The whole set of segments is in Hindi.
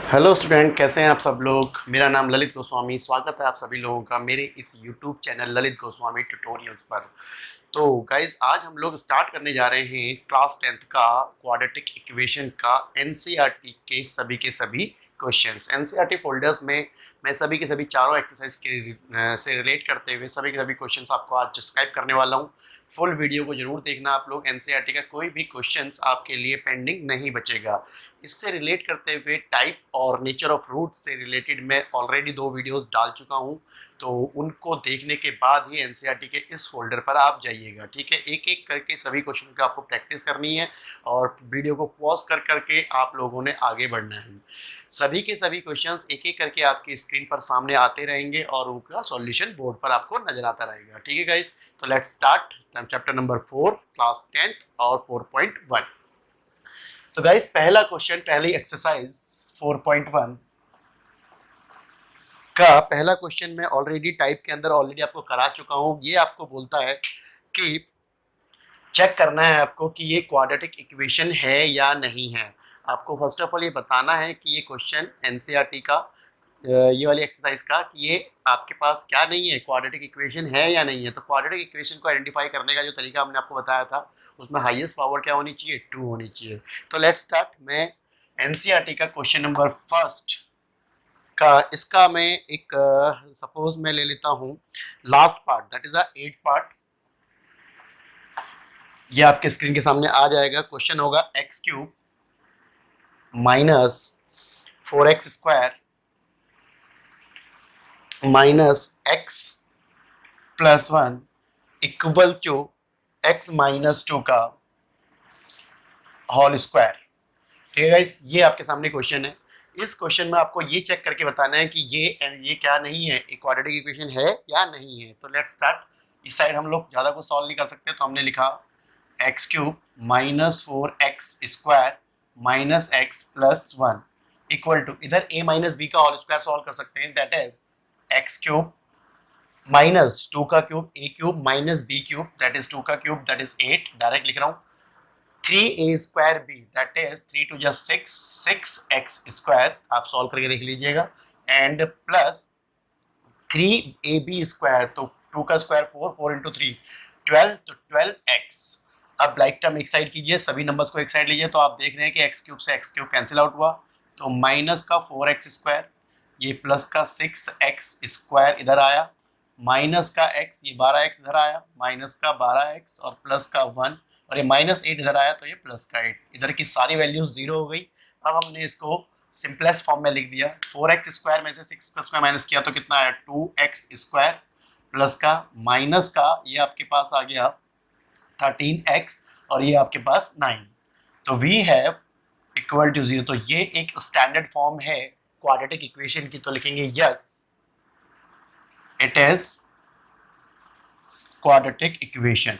हेलो स्टूडेंट, कैसे हैं आप सब लोग। मेरा नाम ललित गोस्वामी। स्वागत है आप सभी लोगों का मेरे इस YouTube channel Lalit Goswami tutorials पर। तो गाइज, आज हम लोग स्टार्ट करने जा रहे हैं क्लास 10th का क्वाड्रेटिक इक्वेशन का एनसीईआरटी के सभी क्वेश्चंस। एनसीईआरटी फोल्डर्स में मैं सभी के सभी चारों एक्सरसाइज के से रिलेट करते हुए सभी के सभी क्वेश्चंस आपको आज डिस्क्राइब करने वाला हूं। फुल वीडियो को जरूर देखना आप लोग। एनसीईआरटी का कोई भी क्वेश्चंस आपके लिए पेंडिंग नहीं बचेगा। इससे रिलेट करते हुए टाइप और नेचर ऑफ रूट से रिलेटेड मैं ऑलरेडी 2 वीडियोस डाल चुका हूं, तो उनको देखने के बाद ही एनसीईआरटी के इस फोल्डर पर आप जाइएगा। ठीक है, एक एक करके सभी क्वेश्चन की आपको प्रैक्टिस करनी है और वीडियो को पॉज कर करके आप लोगों ने आगे बढ़ना है। सभी के सभी क्वेश्चंस एक एक करके आपकी स्क्रीन पर सामने आते रहेंगे और उनका सॉल्यूशन बोर्ड पर आपको नजर आता रहेगा। ठीक है गाइस, तो let's start chapter number 4 class 10th और 4.1। तो गाइस, पहला क्वेश्चन, पहली एक्सरसाइज 4.1 का पहला क्वेश्चन मैं ऑलरेडी टाइप के अंदर ऑलरेडी आपको करा चुका हूं। ये आपको बोलता है कि चेक करना है आपको कि ये क्वाड्रेटिक इक्वेशन है या नहीं है। आपको फर्स्ट ऑफ ऑल ये बताना है कि ये क्वेश्चन एनसीईआरटी का ये वाली एक्सरसाइज का कि ये आपके पास क्या नहीं है, क्वाड्रेटिक इक्वेशन है या नहीं है। तो क्वाड्रेटिक इक्वेशन को आइडेंटिफाई करने का जो तरीका हमने आपको बताया था, उसमें हाईएस्ट पावर क्या होनी चाहिए, 2 होनी चाहिए। तो लेट्स स्टार्ट। मैं एनसीईआरटी का क्वेश्चन नंबर फर्स्ट का इसका मैं एक सपोज मैं ले लेता हूं last part, that is a 8 part. ये आपके स्क्रीन के सामने आ जाएगा। क्वेश्चन होगा X cube minus 4x² minus x plus 1 equal to x-2 का होल स्क्वायर। ठीक है गाइस, ये आपके सामने क्वेश्चन है। इस क्वेश्चन में आपको ये चेक करके बताना है कि ये क्या नहीं है, क्वाड्रेटिक इक्वेशन है या नहीं है। तो लेट्स स्टार्ट। इस साइड हम लोग ज़्यादा कुछ सॉल्व नहीं कर सकते, तो हमने लिखा x cube minus 4x² minus x plus 1 equal to, इधर a माइनस बी का होल स्क्वायर सॉल्व कर सकते हैं, that is x cube minus 2 का cube a cube minus b cube that is 2 का क्यूब दैट इज 8। डायरेक्ट लिख रहा हूँ 3a² that is 3 to just 6 6x²। आप सॉल्व करके देख लीजिएगा। एंड प्लस 3ab², तो 2 का स्क्वायर 4, 4 इंटू 3 12, तो 12x। अब लाइक टर्म एक साइड कीजिए, सभी नंबर्स को एक साइड लीजिए, तो आप देख रहे हैं कि एक्स क्यूब से एक्स क्यूब कैंसिल आउट हुआ, तो माइनस का 4x², ये प्लस का 6x² इधर आया, माइनस का x, ये 12x इधर आया, माइनस का 12x और प्लस का 1, और ये -8 इधर आया, तो ये प्लस का 8। इधर की सारी वैल्यूज 0 हो गई। अब हमने इसको सिंपलेस्ट फॉर्म में लिख दिया। 4x² में से 6 का स्क्वायर माइनस किया तो कितना आया, 2x² प्लस का माइनस का ये आपके पास आ गया 13x और ये आपके पास 9। तो वी हैव इक्वल टू 0। तो ये एक स्टैंडर्ड फॉर्म है क्वाड्रेटिक इक्वेशन की, तो लिखेंगे yes it is quadratic equation.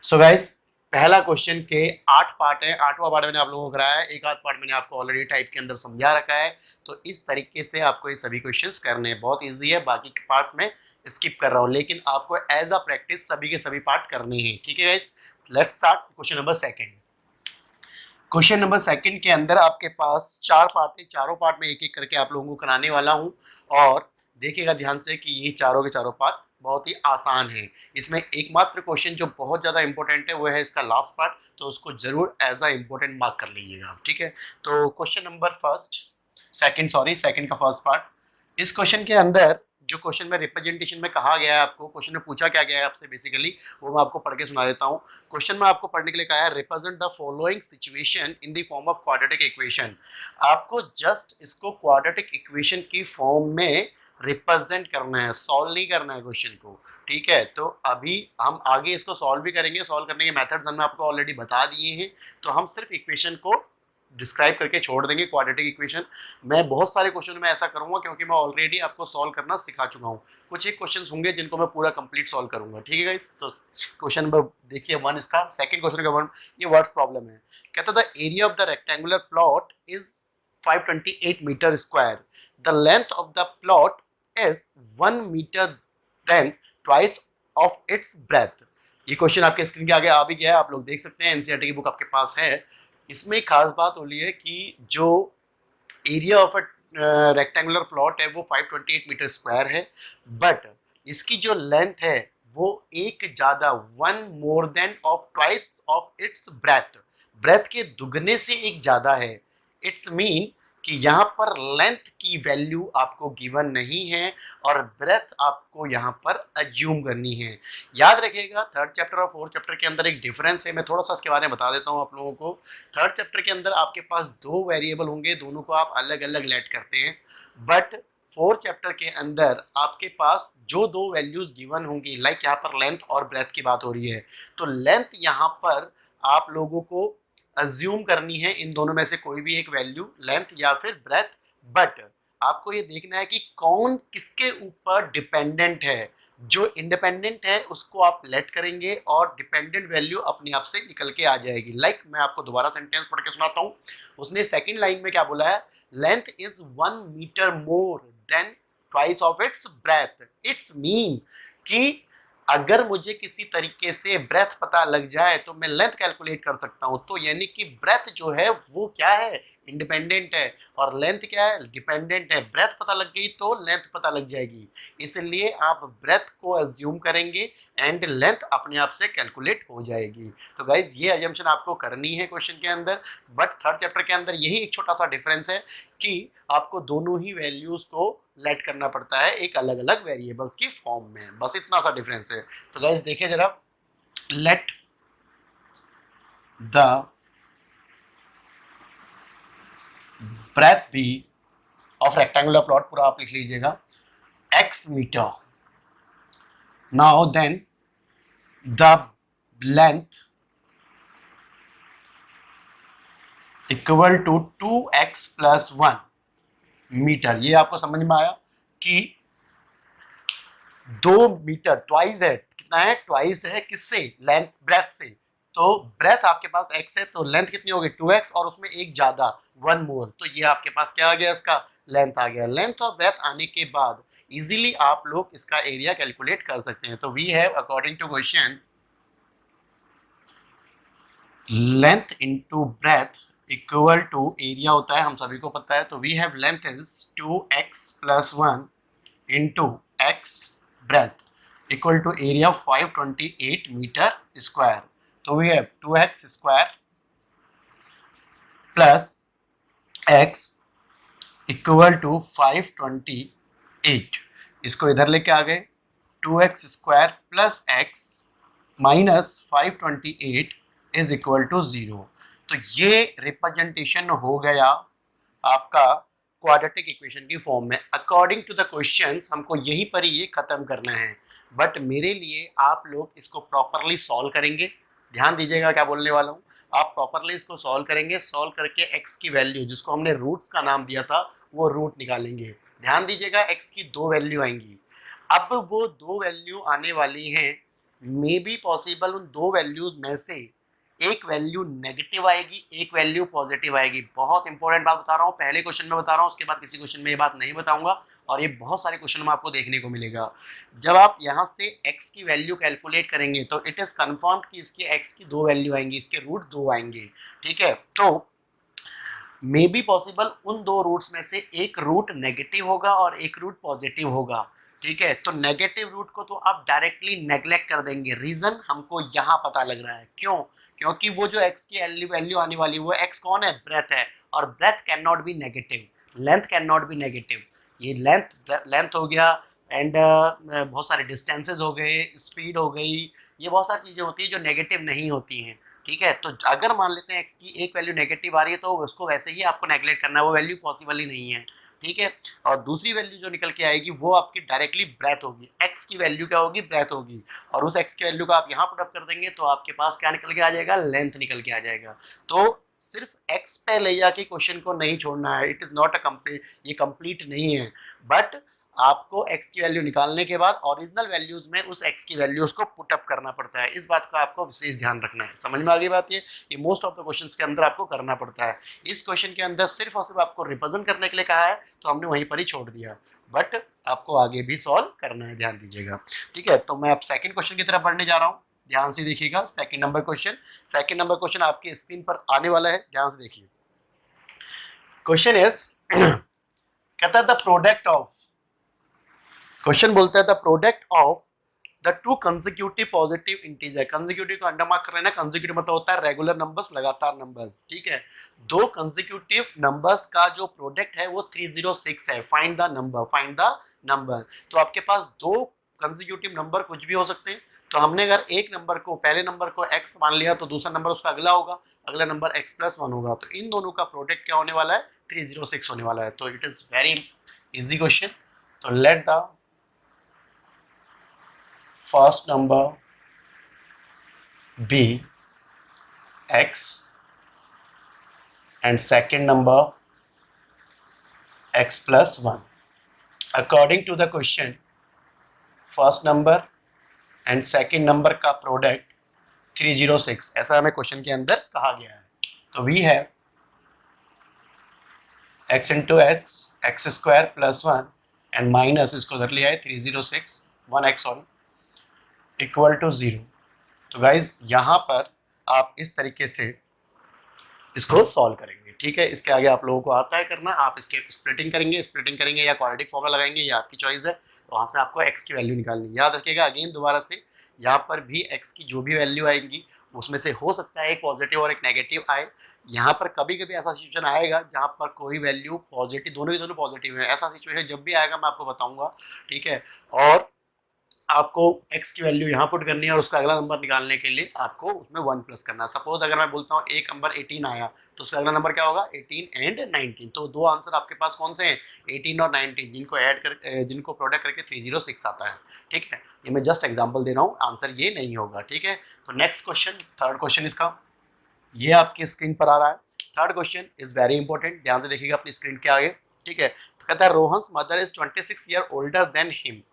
So guys, पहला क्वेश्चन के 8 पार्ट है। 8वां पार्ट मैंने आप लोगों को कराया है, एक आध पार्ट मैंने आपको ऑलरेडी टाइप के अंदर समझा रखा है। तो इस तरीके से आपको ये सभी क्वेश्चंस करने हैं, बहुत इजी है। बाकी के पार्ट्स में स्किप कर रहा हूँ, लेकिन आपको एज अ प्रैक्टिस सभी के सभी पार्ट करने हैं। ठीक है guys, let's start question number second. Question number second के अंदर आपके पास 4 पार्ट है, चारों पार्ट में एक एक करके आप लोगों को कराने वाला हूँ। और देखिएगा ध्यान से कि ये चारों के चारों पार्ट बहुत ही आसान है। इसमें एकमात्र क्वेश्चन जो बहुत ज़्यादा इंपॉर्टेंट है वो है इसका लास्ट पार्ट, तो उसको जरूर एज अ इम्पोर्टेंट मार्क कर लीजिएगा आप। ठीक है, तो क्वेश्चन नंबर सेकंड का फर्स्ट पार्ट। इस क्वेश्चन के अंदर जो क्वेश्चन में रिप्रेजेंटेशन में कहा गया है, आपको क्वेश्चन में पूछा क्या गया है आपसे बेसिकली, वो मैं आपको पढ़ के सुना देता हूँ। क्वेश्चन में आपको पढ़ने के लिए कहा है represent the following situation in the form of quadratic equation. आपको जस्ट इसको क्वाड्रेटिक इक्वेशन की फॉर्म में रिप्रेजेंट करना है, सॉल्व नहीं करना है क्वेश्चन को। ठीक है, तो अभी हम आगे इसको सॉल्व भी करेंगे। सॉल्व करने के मेथड्स हमने आपको ऑलरेडी बता दिए हैं, तो हम सिर्फ इक्वेशन को डिस्क्राइब करके छोड़ देंगे क्वाड्रेटिक इक्वेशन। मैं बहुत सारे क्वेश्चन में ऐसा करूंगा क्योंकि मैं ऑलरेडी आपको सॉल्व करना सिखा चुका हूँ। कुछ एक क्वेश्चंस होंगे जिनको मैं पूरा कंप्लीट सॉल्व करूंगा। ठीक है गाइस, तो क्वेश्चन नंबर देखिए 1 इसका, सेकंड क्वेश्चन का 1, ये वर्ड्स प्रॉब्लम है। कहता the area of the rectangular plot is 528 metre square, the length of the plot is 1 meter, then twice of its breadth. ये क्वेश्चन आपके स्क्रीन के आगे आ भी गया है, आप लोग देख सकते हैं, एनसीईआरटी की बुक आपके पास है। इसमें एक खास बात हो रही है कि जो area of a rectangular plot है वो 528 मीटर स्क्वायर है, बट इसकी जो लेंथ है वो एक ज्यादा, one more than of twice of its breadth, breadth के दुगने से एक ज्यादा है। इट्स मीन कि यहाँ पर लेंथ की वैल्यू आपको गिवन नहीं है और ब्रेथ आपको यहाँ पर अज्यूम करनी है। याद रखिएगा थर्ड चैप्टर और फोर्थ चैप्टर के अंदर एक डिफरेंस है, मैं थोड़ा सा इसके बारे में बता देता हूँ आप लोगों को। थर्ड चैप्टर के अंदर आपके पास दो वेरिएबल होंगे, दोनों को आप अलग अलग लेट करते हैं, बट फोर्थ चैप्टर के अंदर आपके पास जो दो वैल्यूज गिवन होंगी, लाइक यहाँ पर लेंथ और ब्रेथ की बात हो रही है, तो लेंथ यहाँ पर आप लोगों को अज्यूम करनी है इन दोनों में से कोई भी एक वैल्यू, लेंथ या फिर ब्रेथ, बट आपको ये देखना है कि कौन किसके ऊपर डिपेंडेंट है। जो इंडिपेंडेंट है उसको आप लेट करेंगे और डिपेंडेंट वैल्यू अपने आप से निकल के आ जाएगी। लाइक मैं आपको दोबारा सेंटेंस पढ़ के सुनाता हूं। उसने सेकंड लाइन में क्या बोला है, length is 1 metre more than twice of its breadth. It's mean कि अगर मुझे किसी तरीके से ब्रेथ पता लग जाए तो मैं लेंथ कैलकुलेट कर सकता हूं, तो यानी कि ब्रेथ जो है वो क्या है, इंडिपेंडेंट है, और लेंथ क्या है, डिपेंडेंट है। ब्रेथ पता लग गई तो लेंथ पता लग जाएगी, इसलिए आप ब्रेथ को अज्यूम करेंगे एंड लेंथ अपने आप से कैलकुलेट हो जाएगी। तो गाइज ये अजम्पशन आपको करनी है क्वेश्चन के अंदर, बट थर्ड चैप्टर के अंदर यही एक छोटा सा डिफरेंस है कि आपको दोनों ही वैल्यूज को लेट करना पड़ता है एक अलग अलग वेरिएबल्स की फॉर्म में, बस इतना सा डिफरेंस है। तो गाइज देखिए जरा, let the breadth be of rectangular plot, पूरा आप लिख लीजिएगा, x metre. Now then the length equal to 2x plus 1 metre. ये आपको समझ में आया कि 2 मीटर ट्वाइस है, कितना है, ट्वाइस है, किससे, लेंथ ब्रेथ से। तो ब्रेथ आपके पास x है तो लेंथ कितनी होगी 2x, और उसमें एक ज्यादा 1 मोर, तो ये आपके पास क्या आ गया, इसका लेंथ आ गया। लेंथ और ब्रेथ आने के बाद इजीली आप लोग इसका एरिया कैलकुलेट कर सकते हैं। तो we have according to question length into breadth equal to area होता है, हम सभी को पता है। तो we have length is 2x plus 1 into x breadth equal to area 528 metre square. तो we have 2x square plus x equal to 528, इसको इधर लेके आ गए, 2x square plus x minus 528 is equal to 0। तो ये रिप्रेजेंटेशन हो गया आपका क्वाड्रेटिक इक्वेशन की फॉर्म में। अकॉर्डिंग टू द क्वेश्चंस हमको यहीं पर ही ये खत्म करना है, बट मेरे लिए आप लोग इसको प्रॉपरली सॉल्व करेंगे। ध्यान दीजिएगा क्या बोलने वाला हूँ, आप प्रॉपरली इसको सॉल्व करेंगे, सॉल्व करके x की वैल्यू जिसको हमने रूट्स का नाम दिया था वो रूट निकालेंगे। ध्यान दीजिएगा x की दो वैल्यू आएंगी। अब वो दो वैल्यू आने वाली हैं, मे बी पॉसिबल उन दो वैल्यूज में से एक वैल्यू नेगेटिव आएगी, एक वैल्यू पॉजिटिव आएगी। बहुत इंपॉर्टेंट बात बता रहा हूँ, पहले क्वेश्चन में बता रहा हूँ, उसके बाद किसी क्वेश्चन में ये बात नहीं बताऊंगा, और ये बहुत सारे क्वेश्चन में आपको देखने को मिलेगा। जब आप यहाँ से x की वैल्यू कैलकुलेट करेंगे तो इट इज कंफर्म कि इसके x की दो वैल्यू आएंगी, इसके रूट दो आएंगे, ठीक है। तो मे बी पॉसिबल उन दो रूट्स में से एक रूट नेगेटिव होगा और एक रूट पॉजिटिव होगा, ठीक है। तो नेगेटिव रूट को तो आप डायरेक्टली नेग्लेक्ट कर देंगे, रीजन हमको यहाँ पता लग रहा है, क्यों, क्योंकि वो जो x की वैल्यू आने वाली वो x कौन है, ब्रेथ है, और breadth can not be negative, length can not be negative. ये लेंथ हो गया एंड बहुत सारे डिस्टेंसेस हो गए, स्पीड हो गई, ये बहुत सारी चीजें होती है जो नेगेटिव नहीं होती हैं, ठीक है। तो अगर मान लेते हैं x की एक वैल्यू नेगेटिव आ रही है तो उसको वैसे ही आपको नेगलेक्ट करना है, वो वैल्यू पॉसिबल ही नहीं है, ठीक है। और दूसरी वैल्यू जो निकल के आएगी वो आपकी डायरेक्टली ब्रेथ होगी, x की वैल्यू क्या होगी, ब्रेथ होगी, और उस x की वैल्यू को आप यहाँ पुट अप कर देंगे तो आपके पास क्या निकल के आ जाएगा, लेंथ निकल के आ जाएगा। तो सिर्फ x पे ले जाके क्वेश्चन को नहीं छोड़ना है, it is not a complete, ये कंप्लीट नहीं है, बट आपको x की वैल्यू निकालने के बाद ओरिजिनल वैल्यूज में उस x की वैल्यूज को पुट अप करना पड़ता है, इस बात का आपको विशेष ध्यान रखना है। समझ में आ गई बात, ये मोस्ट ऑफ द क्वेश्चंस के अंदर आपको करना पड़ता है। इस क्वेश्चन के अंदर सिर्फ और सिर्फ आपको रिप्रेजेंट करने के लिए कहा है तो हमने वहीं पर ही छोड़ दिया, बट आपको आगे भी सॉल्व करना है, ध्यान दीजिएगा, ठीक है। तो मैं अब सेकंड क्वेश्चन की तरफ बढ़ने जा रहा हूँ। ध्यान से देखिएगा second number question. Second number question आपके स्क्रीन पर आने वाला है, ध्यान से देखिए। क्वेश्चन इज कहता है द प्रोडक्ट ऑफ, क्वेश्चन बोलता है the product of the to consecutive positive integer. Consecutive को अंडर मार्क कर रहे हैं ना, कंसेक्यूटिव मतलब होता है रेगुलर नंबर्स, लगातार नंबर्स, ठीक है। दो कंसेक्यूटिव नंबर्स का जो प्रोडक्ट है वो 306 है। Find the number, find the number. तो आपके पास दो कंसेक्यूटिव नंबर कुछ भी हो सकते हैं। तो हमने अगर एक नंबर को, पहले नंबर को x मान लिया, तो दूसरा नंबर उसका अगला होगा, अगला नंबर x+1 होगा। तो इन दोनों का प्रोडक्ट क्या होने वाला है? 306 होने वाला है। तो it is very easy question. तो let the first number be x and second number x+1. According to the question, first number and second number का प्रोडक्ट 306, ऐसा हमें क्वेश्चन के अंदर कहा गया है। तो we have x into x, x square plus 1 and minus इसको उधर लिया है 306, 1x सॉरी, इक्वल टू 0। तो गाइज यहाँ पर आप इस तरीके से इसको सॉल्व करेंगे, ठीक है। इसके आगे आप लोगों को आता है करना, आप इसके स्प्लिटिंग करेंगे या क्वाड्रेटिक फॉर्मूला लगाएंगे, ये आपकी चॉइस है। तो वहाँ से आपको x की वैल्यू निकालनी। याद रखिएगा अगेन दोबारा से, यहाँ पर भी x की जो भी वैल्यू आएगी उसमें से हो सकता है एक पॉजिटिव और एक नेगेटिव आए। यहाँ पर कभी कभी ऐसा सिचुएशन आएगा जहाँ पर कोई वैल्यू पॉजिटिव, दोनों की दोनों पॉजिटिव है। ऐसा सिचुएशन जब भी आएगा मैं आपको बताऊंगा, ठीक है। और आपको x की वैल्यू यहाँ पुट करनी है और उसका अगला नंबर निकालने के लिए आपको उसमें 1 प्लस करना है। सपोज अगर मैं बोलता हूँ एक नंबर 18 आया, तो उसका अगला नंबर क्या होगा? 18 एंड 19। तो दो आंसर आपके पास कौन से हैं? 18 और 19, जिनको ऐड कर, जिनको प्रोडक्ट करके 306 आता है, ठीक है। ये मैं जस्ट एग्जाम्पल दे रहा हूँ, आंसर ये नहीं होगा, ठीक है। तो नेक्स्ट क्वेश्चन, थर्ड क्वेश्चन इसका, ये आपकी स्क्रीन पर आ रहा है। Third question is very important, ध्यान से देखिएगा अपनी स्क्रीन के आगे, ठीक है। तो कहता है Rohan's mother is 26 year older than him,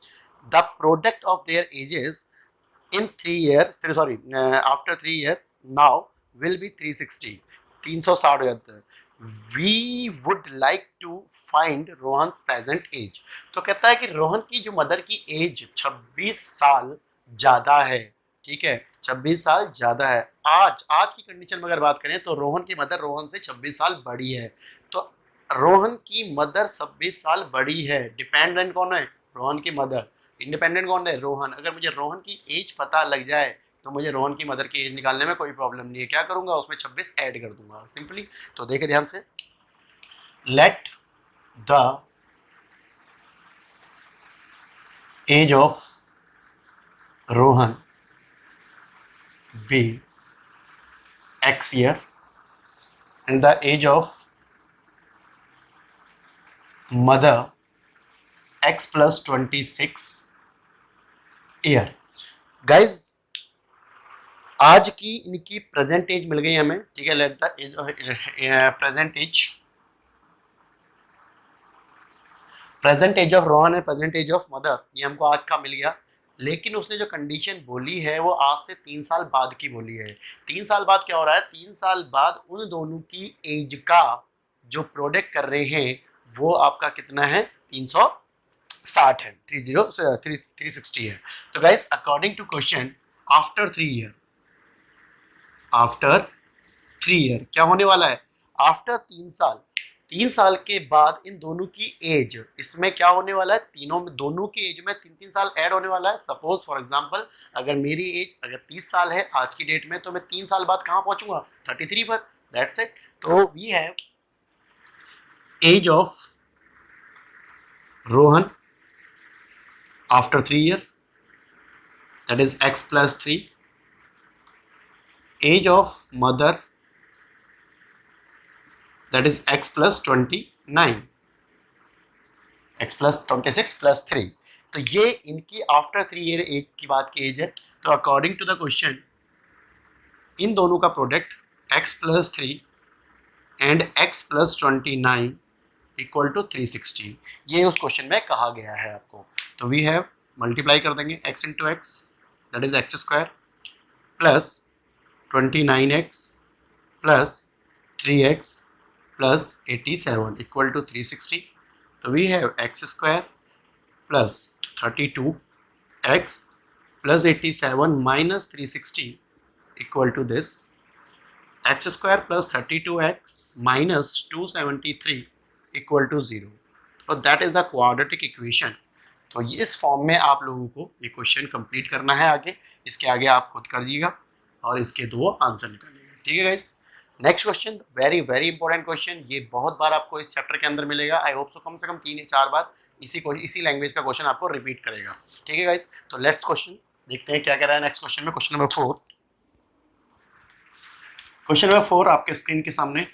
the product of their ages in 3 year, sorry, after 3 year now will be 360, 360 हो जाता है। We would like to find Rohan's present age। तो कहता है कि रोहन की जो मदर की एज 26 साल ज्यादा है, ठीक है, 26 साल ज्यादा है। आज की कंडीशन में अगर बात करें तो रोहन की मदर रोहन से 26 साल बड़ी है। तो रोहन की मदर 26 साल बड़ी है, डिपेंडेंट कौन है? रोहन की मदर। इंडिपेंडेंट कौन है? रोहन। अगर मुझे रोहन की एज पता लग जाए तो मुझे रोहन की मदर की एज निकालने में कोई प्रॉब्लम नहीं है। क्या करूंगा? उसमें 26 ऐड कर दूंगा सिंपली। तो देखिए ध्यान से, let the age of Rohan be x year and the age of mother x+26 year. Guys आज की इनकी प्रेजेंट एज मिल गई हमें, ठीक है। Let the age, present age of Rohan है, प्रेजेंट एज ऑफ मदर, ये हमको आज का मिल गया। लेकिन उसने जो कंडीशन बोली है वो आज से 3 साल बाद की बोली है। 3 साल बाद क्या हो रहा है? 3 साल बाद उन दोनों की एज का जो प्रोडक्ट कर रहे हैं वो आपका कितना है? 360 है, 360 है। तो guys according to question, after 3 year क्या होने वाला है? आफ्टर 3 साल के बाद इन दोनों की एज, इसमें क्या होने वाला है? दोनों की एज में 3 साल ऐड होने वाला है। सपोज फॉर एग्जांपल अगर मेरी एज अगर 30 साल है आज की डेट में, तो मैं 3 साल बाद कहाँ पहुंचूंगा? 33 पर। That's it. तो we have age of Rohan after 3 year, that is x+3, age of mother, that is x+29, x+26+3। तो ये इनकी आफ्टर 3 ईयर एज की बात की एज है। तो अकॉर्डिंग टू द क्वेश्चन इन दोनों का product x+3 and x+29 equal to 360, ये उस क्वेश्चन में कहा गया है आपको। तो वी हैव मल्टीप्लाई कर देंगे x into x, that is x square plus 29x plus 3x plus 87 equal to 360। तो we have x square plus 32x plus 87 minus 360 equal to this x square plus 32x minus 273 equal to 0 और that is the quadratic equation. तो इस फॉर्म में आप लोगों को ये क्वेश्चन कंप्लीट करना है। आगे इसके आगे आप खुद कर दीजिएगा और इसके दो आंसर निकालिएगा। ठीक है guys. Next question, very very important question, ये बहुत बार आपको इस चैप्टर के अंदर मिलेगा। आई होप सो कम से कम 3 या 4 बार इसी लैंग्वेज का क्वेश्चन आपको रिपीट करेगा। ठीक है गाइस। तो लेट्स क्वेश्चन देखते हैं क्या कह रहा है नेक्स्ट क्वेश्चन में। क्वेश्चन नंबर 4, क्वेश्चन नंबर 4 आपके स्क्रीन के सामने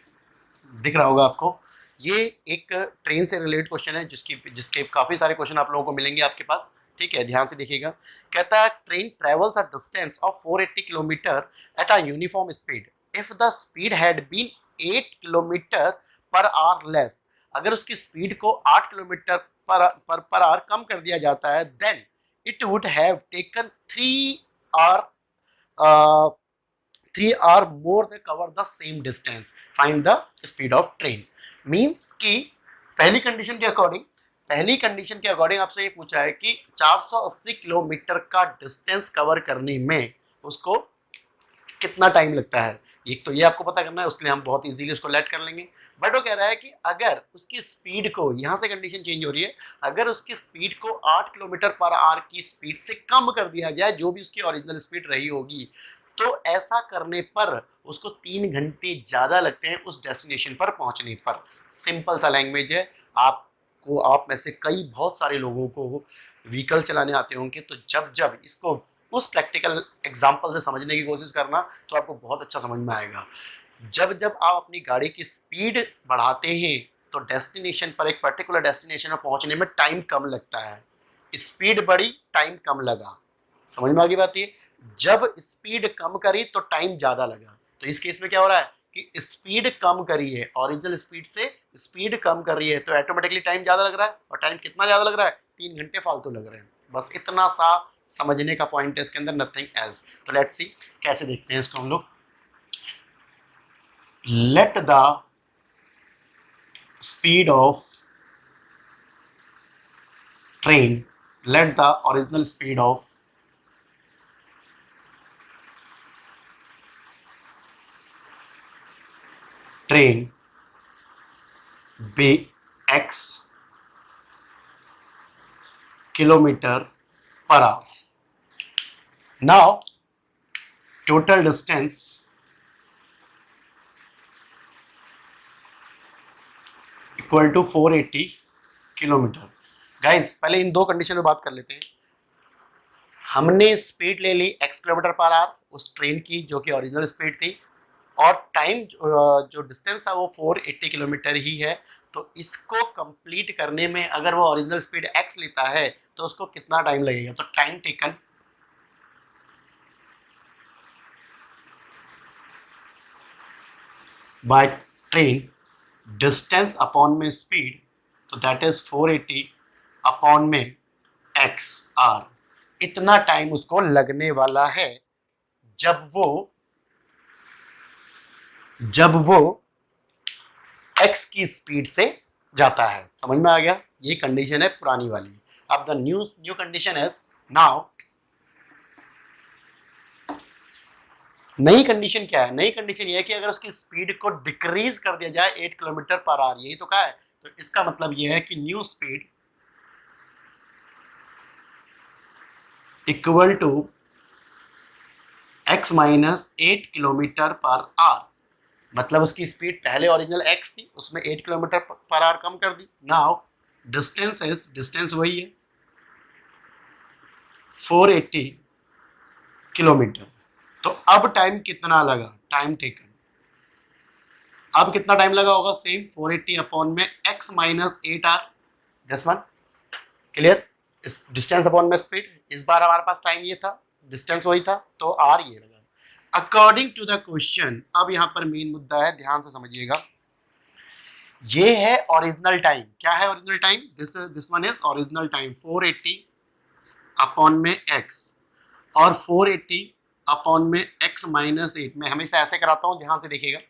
दिख रहा होगा आपको। ये एक ट्रेन से रिलेटेड क्वेश्चन है जिसके काफी सारे क्वेश्चन आप लोगों को मिलेंगे आपके पास। ठीक है, ध्यान से देखिएगा। कहता है train travels a distance of 480 kilometre at a uniform speed if the speed had been 8 kilometre per hour less. अगर उसकी स्पीड को 8 किलोमीटर पर आवर कम कर दिया जाता है then it would have taken 3 hour more than cover the same distance. Find the speed of train. Means कि पहली कंडीशन के अकॉर्डिंग आपसे ये पूछा है कि 480 किलोमीटर का डिस्टेंस कवर करने में उसको कितना टाइम लगता है। एक तो ये आपको पता करना है, उसके लिए हम बहुत इजीली उसको लेट कर लेंगे। बट वो कह रहा है कि अगर उसकी स्पीड को, यहाँ से कंडीशन चेंज हो रही है, अगर उसकी स्पीड को 8 किलोमीटर पर आवर की स्पीड से कम कर दिया जाए, जो भी उसकी ओरिजिनल स्पीड रही होगी, तो ऐसा करने पर उसको 3 घंटे ज़्यादा लगते हैं उस डेस्टिनेशन पर पहुंचने पर। सिंपल सा लैंग्वेज है। आप में से बहुत सारे लोगों को व्हीकल चलाने आते होंगे, तो जब इसको उस प्रैक्टिकल एग्जाम्पल से समझने की कोशिश करना तो आपको बहुत अच्छा समझ में आएगा। जब आप अपनी गाड़ी की स्पीड बढ़ाते हैं तो डेस्टिनेशन पर, एक पर्टिकुलर डेस्टिनेशन पर पहुंचने में टाइम कम लगता है। स्पीड बढ़ी, टाइम कम लगा। समझ में आ गई बात? ये जब स्पीड कम करी तो टाइम ज्यादा लगा। तो इस केस में क्या हो रहा है कि स्पीड कम करी है, ओरिजिनल स्पीड से स्पीड कम कर रही है, तो ऑटोमेटिकली टाइम ज्यादा लग रहा है। और टाइम कितना ज्यादा लग रहा है? 3 घंटे फालतू लग रहे हैं। बस इतना सा समझने का पॉइंट है इसके अंदर, नथिंग एल्स। तो लेट्स सी कैसे देखते हैं इसको हम लोग। Let the speed of train, let the original speed of train be x kilometer per hour. Now total distance equal to 480 kilometre. Guys पहले इन दो कंडीशन में बात कर लेते हैं। हमने स्पीड ले ली x किलोमीटर पर आवर उस ट्रेन की, जो कि ओरिजिनल स्पीड थी, और टाइम जो डिस्टेंस था वो 480 किलोमीटर ही है। तो इसको कंप्लीट करने में अगर वो ओरिजिनल स्पीड x लेता है तो उसको कितना टाइम लगेगा? तो time taken by train distance upon में स्पीड, तो दैट इज 480 अपॉन में x r। इतना टाइम उसको लगने वाला है जब वो x की स्पीड से जाता है। समझ में आ गया? ये कंडीशन है पुरानी वाली। अब the new condition is now. नई कंडीशन क्या है? नई कंडीशन ये है कि अगर उसकी स्पीड को डिक्रीज कर दिया जाए 8 किलोमीटर पर आवर, यही तो कहा है। तो इसका मतलब ये है कि new speed equal to x minus 8 kilometre per hour. मतलब उसकी स्पीड पहले ओरिजिनल x थी, उसमें 8 किलोमीटर पर आवर कम कर दी। नाउ डिस्टेंस वही है 480 किलोमीटर। तो अब टाइम कितना लगा? टाइम टेकन अब कितना टाइम लगा होगा? सेम 480 अपॉन में x माइनस 8 आर, दिस वन क्लियर। इस डिस्टेंस अपॉन में स्पीड, इस बार हमारे पास टाइम ये था, डिस्टेंस वही था, तो आर ये लगा अकॉर्डिंग टू द क्वेश्चन। अब यहां पर मेन मुद्दा है, ध्यान से समझिएगा। ये है ओरिजिनल टाइम। क्या है original time? This one is original time 480 upon में x, और 480 अपॉन में x माइनस 8। मैं हमेशा ऐसे कराता हूं, ध्यान से देखिएगा।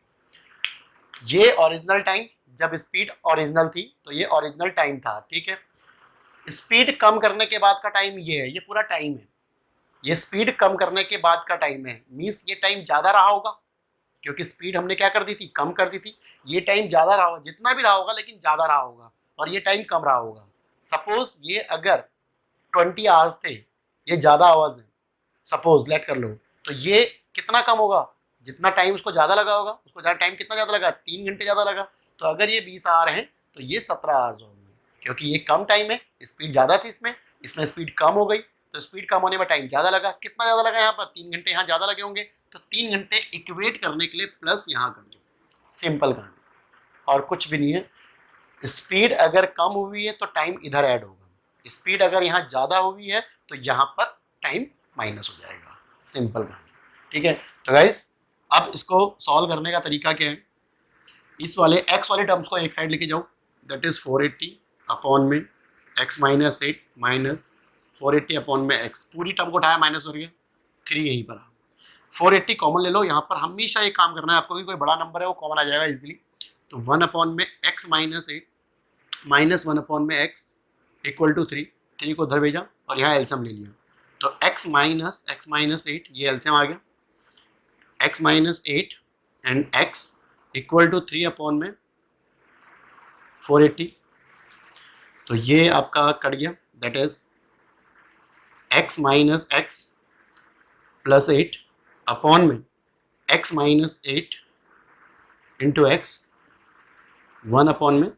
ये ओरिजिनल टाइम, जब स्पीड ओरिजिनल थी तो ये ओरिजिनल टाइम था, ठीक है। स्पीड कम करने के बाद का टाइम ये है, ये पूरा टाइम है। ये स्पीड कम करने के बाद का टाइम है, मीन्स ये टाइम ज़्यादा रहा होगा, क्योंकि स्पीड हमने क्या कर दी थी, कम कर दी थी। ये टाइम ज़्यादा रहा होगा, जितना भी रहा होगा लेकिन ज़्यादा रहा होगा, और ये टाइम कम रहा होगा। सपोज ये अगर 20 आवर्स थे, ये ज़्यादा आवर्स है, सपोज लेट कर लो, तो ये कितना कम होगा, जितना टाइम उसको ज़्यादा लगा होगा, उसको ज़्यादा टाइम कितना ज़्यादा लगा, 3 घंटे ज़्यादा लगा। तो अगर ये 20 आवर हैं तो ये 17 आवर्स होंगे, क्योंकि ये कम टाइम है, स्पीड ज़्यादा थी इसमें, इसमें स्पीड कम हो गई, तो स्पीड कम होने में टाइम ज़्यादा लगा। कितना ज़्यादा लगा यहाँ पर, 3 घंटे यहाँ ज़्यादा लगे होंगे, तो 3 घंटे इक्वेट करने के लिए प्लस यहाँ कर दो, सिंपल कहानी, और कुछ भी नहीं है। स्पीड अगर कम हुई है तो टाइम इधर ऐड होगा, स्पीड अगर यहाँ ज़्यादा हुई है तो यहाँ पर टाइम माइनस हो जाएगा, सिंपल कहानी, ठीक है। तो गाइस अब इसको सॉल्व करने का तरीका क्या है, इस वाले x वाले टर्म्स को एक साइड लेके जाओ, दैट इज 480 अपॉन में x माइनस 8 माइनस 480 अपॉन में x, पूरी टर्म को उठाया माइनस कर गया, 3 यहीं पर आ, 480 कॉमन ले लो। यहाँ पर हमेशा एक काम करना है आपको कि कोई बड़ा नंबर है वो कॉमन आ जाएगा इजीली, तो 1 अपॉन में x माइनस 8 माइनस 1 अपॉन में x इक्वल टू 3, 3 को उधर भेजा और यहाँ एलसीएम ले लिया, तो x माइनस 8 ये एलसीएम आ गया, x minus 8 and x equal to 3 upon में 480, तो ये आपका कट गया, that is x minus x plus 8 upon में x minus 8 into x 1 upon में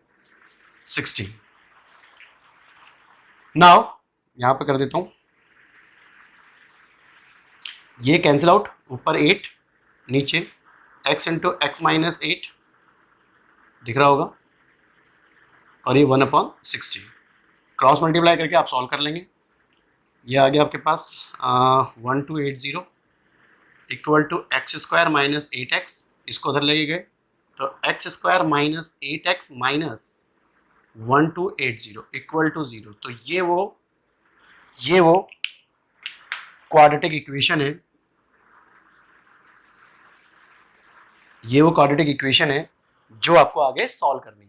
16। नाउ यहाँ पे कर देता हूँ, ये कैंसिल आउट, ऊपर 8 नीचे x इंटू एक्स माइनस 8 दिख रहा होगा, और ये 1 अपॉन 16, क्रॉस मल्टीप्लाई करके आप सॉल्व कर लेंगे। ये आ गया आपके पास 1280 equal to x square minus 8x, इसको उधर लेके गए तो x square minus 8x minus 1280 equal to 0, तो ये वो क्वाड्रेटिक इक्वेशन है, ये वो क्वाड्रेटिक इक्वेशन है जो आपको आगे सॉल्व करनी है।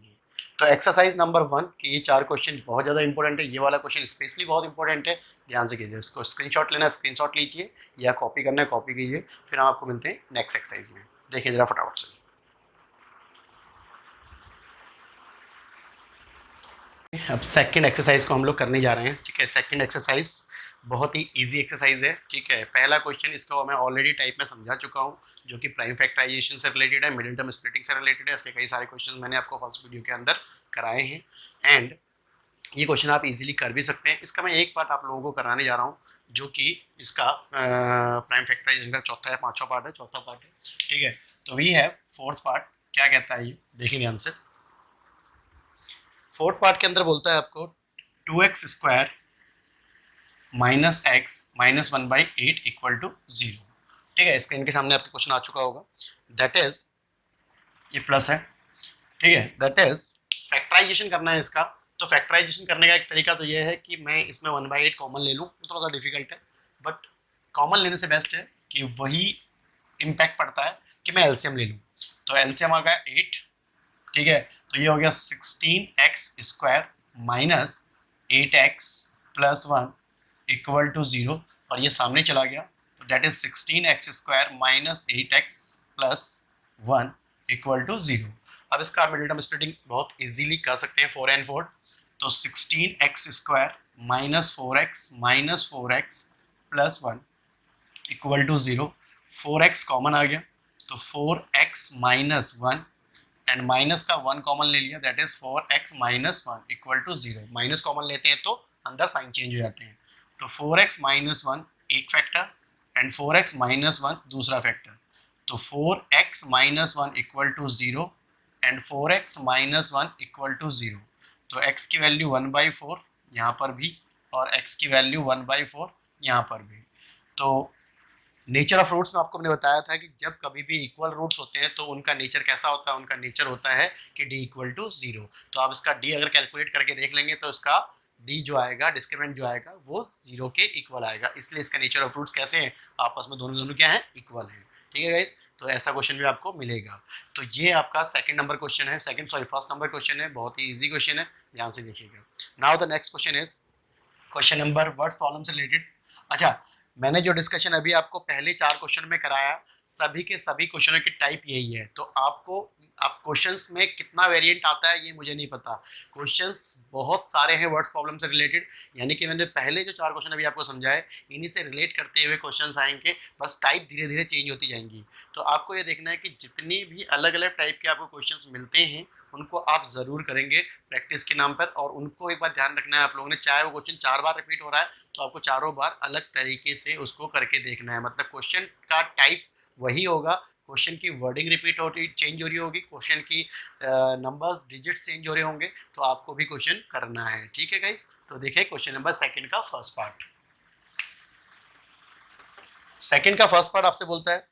तो एक्सरसाइज नंबर 1 के ये 4 क्वेश्चन बहुत ज़्यादा इंपॉर्टेंट है, ये वाला क्वेश्चन स्पेशली बहुत इंपॉर्टेंट है, ध्यान से कीजिए। इसको स्क्रीनशॉट लेना है स्क्रीनशॉट लीजिए, या कॉपी करना है कॉपी कीजिए, फिर हम आपको मिलते हैं नेक्स्ट एक्सरसाइज में। देखिए जरा फटाफट से, अब सेकंड एक्सरसाइज को हम लोग करने जा रहे हैं, ठीक है। सेकंड एक्सरसाइज बहुत ही इजी एक्सरसाइज है, ठीक है। पहला क्वेश्चन इसको मैं ऑलरेडी टाइप में समझा चुका हूँ, जो कि प्राइम फैक्टराइजेशन से रिलेटेड है, मिडिल टर्म स्प्लिटिंग से रिलेटेड है। इसके कई सारे क्वेश्चन मैंने आपको फर्स्ट वीडियो के अंदर कराए हैं, एंड ये क्वेश्चन आप इजीली कर भी सकते हैं। इसका मैं एक पार्ट आप लोगों को कराने जा रहा हूँ, जो कि इसका प्राइम फैक्टराइजेशन का चौथा या पाँचवा पार्ट है, चौथा पार्ट है, ठीक है। तो वी है फोर्थ पार्ट, क्या कहता है ये देखिए ध्यान से। फोर्थ पार्ट के अंदर बोलता है आपको 2x square minus x minus 1/8 equal to 0, ठीक है। स्क्रीन के सामने आपके क्वेश्चन आ चुका होगा, दैट इज ये प्लस है, ठीक है। दैट इज फैक्टराइजेशन करना है इसका, तो फैक्टराइजेशन करने का एक तरीका तो ये है कि मैं इसमें 1/8 कॉमन ले लूँ, वो थोड़ा सा डिफिकल्ट है, बट कॉमन लेने से बेस्ट है कि वही इम्पैक्ट पड़ता है कि मैं एलसीएम ले लूँ। तो एलसीएम आ गया 8, ठीक है। तो ये हो गया 16x square minus 8x plus 1 equal to 0, और ये सामने चला गया, तो that is 16x square minus 8x plus 1 equal to 0। अब इसका मिडिल टर्म स्प्लिटिंग बहुत इजीली कर सकते हैं, 4 and 4, तो 16x square minus 4x plus 1 equal to 0, 4x common आ गया, तो 4x माइनस 1 एंड माइनस का 1 कॉमन ले लिया, that is 4x minus 1 equal to 0। Minus common लेते हैं तो अंदर साइन चेंज हो जाते हैं, तो 4x माइनस 1 एक फैक्टर एंड 4x माइनस 1 दूसरा फैक्टर, तो 4x minus 1 equal to 0 and 4x minus 1 equal to 0। तो x की वैल्यू 1/4 यहाँ पर भी, और x की वैल्यू 1/4 यहाँ पर भी। तो नेचर ऑफ रूट्स में आपको मैंने बताया था कि जब कभी भी इक्वल रूट्स होते हैं तो उनका नेचर कैसा होता है, उनका नेचर होता है कि d इक्वल टू 0। तो आप इसका d अगर कैलकुलेट करके देख लेंगे तो इसका d जो आएगा, डिस्क्रिमिनेंट जो आएगा, वो 0 के इक्वल आएगा, इसलिए इसका नेचर ऑफ रूट्स कैसे हैं, आपस में दोनों क्या है, इक्वल हैं, ठीक है गाइस। तो ऐसा क्वेश्चन भी आपको मिलेगा। तो ये आपका सेकंड नंबर क्वेश्चन है, फर्स्ट नंबर क्वेश्चन है, बहुत ही ईजी क्वेश्चन है, ध्यान से देखिएगा। Now the next question is question number words problem से रिलेटेड। अच्छा, मैंने जो डिस्कशन अभी आपको पहले 4 क्वेश्चन में कराया, सभी के सभी क्वेश्चनों की टाइप यही है। तो आपको आप क्वेश्चंस में कितना वेरिएंट आता है ये मुझे नहीं पता। क्वेश्चंस बहुत सारे हैं वर्ड्स प्रॉब्लम से रिलेटेड, यानी कि मैंने पहले जो 4 क्वेश्चन अभी आपको समझाए इन्हीं से रिलेट करते हुए क्वेश्चंस आएंगे, बस टाइप धीरे धीरे चेंज होती जाएंगी। तो आपको ये देखना है कि जितनी भी अलग अलग टाइप के आपको क्वेश्चंस मिलते हैं उनको आप ज़रूर करेंगे प्रैक्टिस के नाम पर। और उनको एक बार ध्यान रखना है आप लोगों ने, चाहे वो क्वेश्चन 4 बार रिपीट हो रहा है तो आपको चारों बार अलग तरीके से उसको करके देखना है। मतलब क्वेश्चन का टाइप वही होगा, क्वेश्चन की वर्डिंग रिपीट हो रही चेंज हो रही होगी, क्वेश्चन की नंबर्स डिजिट्स चेंज हो रहे होंगे, तो आपको भी क्वेश्चन करना है। ठीक है गाइस, तो देखिए क्वेश्चन नंबर सेकंड का फर्स्ट पार्ट। सेकंड का फर्स्ट पार्ट आपसे बोलता है,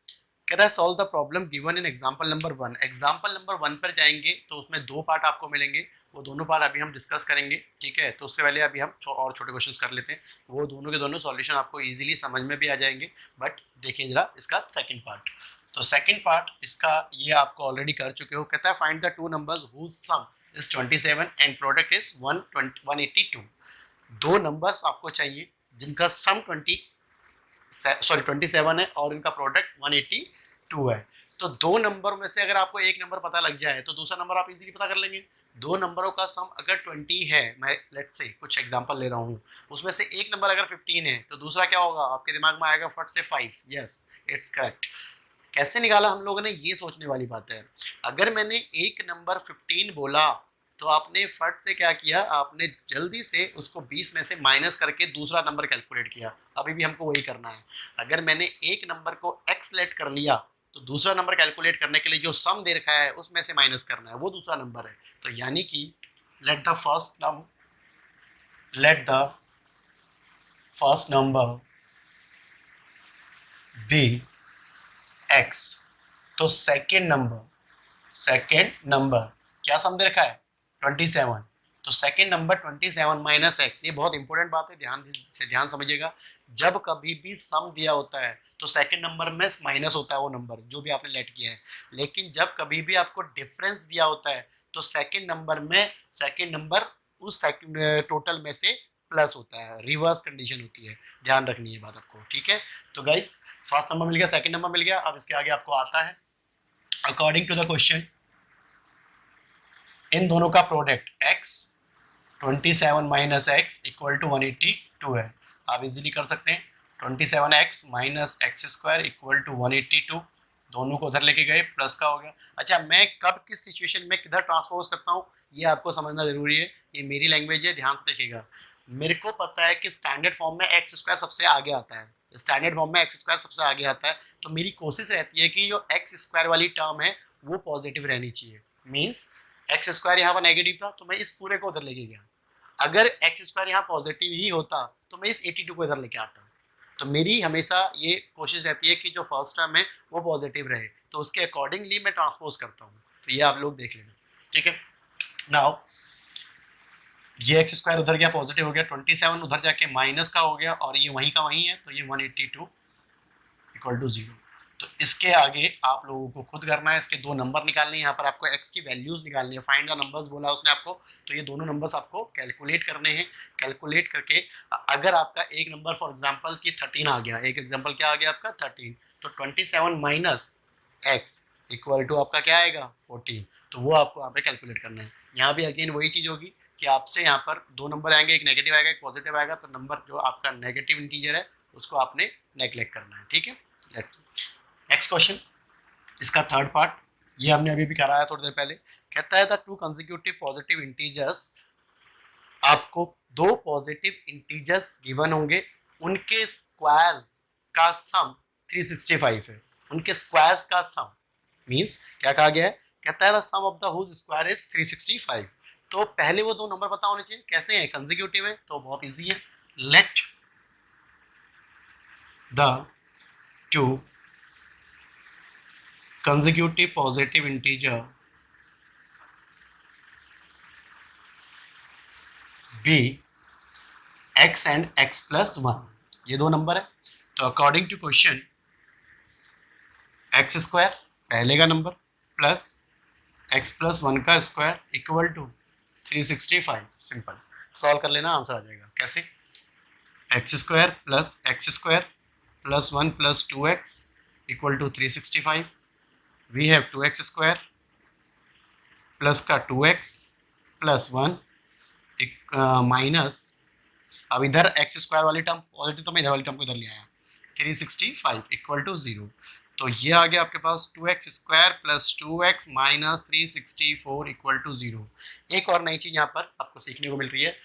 कहता है solve the problem given in example number 1। Example number 1 पर जाएंगे तो उसमें 2 पार्ट आपको मिलेंगे, वो दोनों पार्ट अभी हम डिस्कस करेंगे। ठीक है, तो उससे पहले अभी हम और छोटे क्वेश्चंस कर लेते हैं, वो दोनों के दोनों सॉल्यूशन आपको इजीली समझ में भी आ जाएंगे। बट देखिए जरा इसका सेकंड पार्ट। तो सेकंड पार्ट इसका ये आपको ऑलरेडी कर चुके हो। कहता है find the two numbers whose sum is 27 and product is 182। दो नंबर्स आपको चाहिए जिनका सम 27 है और इनका प्रोडक्ट 182 है। तो दो नंबर में से अगर आपको एक नंबर पता लग जाए तो दूसरा नंबर आप इजीली पता कर लेंगे। दो नंबरों का सम अगर 20 है, मैं लेट्स से कुछ एग्जांपल ले रहा हूँ, उसमें से एक नंबर अगर 15 है तो दूसरा क्या होगा आपके दिमाग में आएगा फट से 5। Yes, it's correct. कैसे निकाला हम लोगों ने, ये सोचने वाली बात है। अगर मैंने एक नंबर 15 बोला तो आपने फट से क्या किया, आपने जल्दी से उसको 20 में से माइनस करके दूसरा नंबर कैलकुलेट किया। अभी भी हमको वही करना है। अगर मैंने एक नंबर को एक्स लेट कर लिया तो दूसरा नंबर कैलकुलेट करने के लिए जो सम दे रखा है उसमें से माइनस करना है, वो दूसरा नंबर है। तो यानी कि let the first number be x. तो सेकेंड नंबर क्या सम दे रखा है 27। तो सेकेंड नंबर 27 माइनस एक्स, ये बहुत इंपॉर्टेंट बात है, ध्यान समझिएगा। जब कभी भी सम दिया होता है तो सेकेंड नंबर में माइनस होता है वो नंबर जो भी आपने लेट किया है, लेकिन जब कभी भी आपको डिफरेंस दिया होता है तो सेकेंड नंबर उस टोटल में से प्लस होता है, रिवर्स कंडीशन होती है। ध्यान रखनी है बात आपको। ठीक है, तो गाइस फर्स्ट नंबर मिल गया, सेकेंड नंबर मिल गया। अब इसके आगे आपको आता है अकॉर्डिंग टू द क्वेश्चन इन दोनों का product x 27 minus x equal to 182 है। आप इजीली कर सकते हैं, 27x minus x square equal to 182। दोनों को उधर लेके गए, प्लस का हो गया। अच्छा, मैं कब किस सिचुएशन में किधर ट्रांसपोज करता हूँ ये आपको समझना जरूरी है। ये मेरी लैंग्वेज है, ध्यान से देखिएगा। मेरे को पता है कि स्टैंडर्ड फॉर्म में एक्स स्क्वायर सबसे आगे आता है, तो मेरी कोशिश रहती है कि जो एक्स स्क्वायर वाली टर्म है वो पॉजिटिव रहनी चाहिए। मीन्स एक्स स्क्वायर यहाँ पर नेगेटिव था तो मैं इस पूरे को उधर लेके गया। अगर एक्स स्क्वायर यहाँ पॉजिटिव ही होता तो मैं इस 82 को इधर लेके आता। तो मेरी हमेशा ये कोशिश रहती है कि जो फर्स्ट टर्म है वो पॉजिटिव रहे, तो उसके अकॉर्डिंगली मैं ट्रांसपोज करता हूँ। तो ये आप लोग देख लेना। ठीक है, नाउ ये एक्स स्क्वायर उधर गया, पॉजिटिव हो गया, 27 उधर जाके माइनस का हो गया और ये वहीं का वहीं है, तो ये 182 इक्वल टू 0। तो इसके आगे आप लोगों को खुद करना है, इसके दो नंबर निकालने हैं। यहाँ पर आपको x की वैल्यूज निकालनी है, फाइंड द नंबर्स बोला उसने आपको, तो ये दोनों नंबर्स आपको कैलकुलेट करने हैं। कैलकुलेट करके अगर आपका एक नंबर फॉर एग्जांपल की 13 आ गया, एक एग्जांपल क्या आ गया आपका 13, तो 27 माइनस एक्स इक्वल टू आपका क्या आएगा 14। तो वो आपको यहाँ पे कैलकुलेट करना है। यहाँ भी अगेन वही चीज़ होगी कि आपसे यहाँ पर दो नंबर आएंगे, एक नेगेटिव आएगा एक पॉजिटिव आएगा, तो नंबर जो आपका नेगेटिव इंटीजर है उसको आपने नेग्लेक्ट करना है। ठीक है, लेट्स नेक्स्ट क्वेश्चन, इसका थर्ड पार्ट, ये हमने अभी भी कराया थोड़ी देर पहले। कहता है the two consecutive positive integers, आपको दो पॉजिटिव इंटीजर्स गिवन होंगे, उनके स्क्वायर्स का सम 365 है। उनके स्क्वायर्स का सम मींस क्या कहा गया है, कहता है the sum of the whose square is 365। तो पहले वो दो नंबर पता होने चाहिए, कैसे हैं कंसेक्यूटिव है तो बहुत इजी है। Let the two consecutive positive integer be x and x plus 1। ये दो नंबर है, तो according to question x square पहले का नंबर प्लस एक्स प्लस 1 का square equal to 365। Simple solve कर लेना, आंसर आ जाएगा। कैसे, x square plus x square plus 1 plus 2x equal to 365. We have 2x square plus का 2x प्लस 1 माइनस, अब इधर एक्स स्क्वायर वाली टर्म पॉजिटिव तो मैं इधर वाली टर्म को इधर ले आया, 365 इक्वल टू 0. तो ये आ गया आपके पास 2x square plus 2x minus 364 equal to 0. एक और नई चीज़ यहाँ पर आपको सीखने को मिल रही है,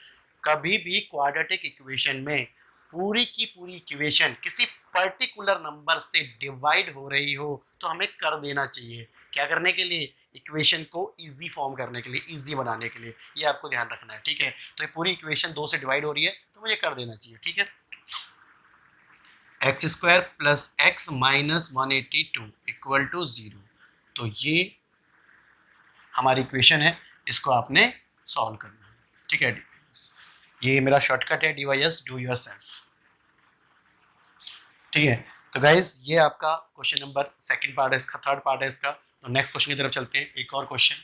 कभी भी क्वाड्रेटिक इक्वेशन में पूरी की पूरी इक्वेशन किसी पर्टिकुलर नंबर से डिवाइड हो रही हो तो हमें कर देना चाहिए. क्या करने के लिए? इक्वेशन को इजी फॉर्म करने के लिए, इजी बनाने के लिए. ये आपको ध्यान रखना है, ठीक है. तो ये पूरी इक्वेशन 2 से डिवाइड हो रही है तो मुझे कर देना चाहिए, ठीक है. X square plus x minus 182 equal to 0. तो ये हमारी इक्वेशन है, इसको आपने सॉल्व करना है, ठीक है. ये मेरा शॉर्टकट है DYS, डू योर सेल्फ, ठीक है. तो गाइज ये आपका क्वेश्चन नंबर सेकंड पार्ट है इसका, थर्ड पार्ट है इसका. तो नेक्स्ट क्वेश्चन की तरफ चलते हैं. एक और question,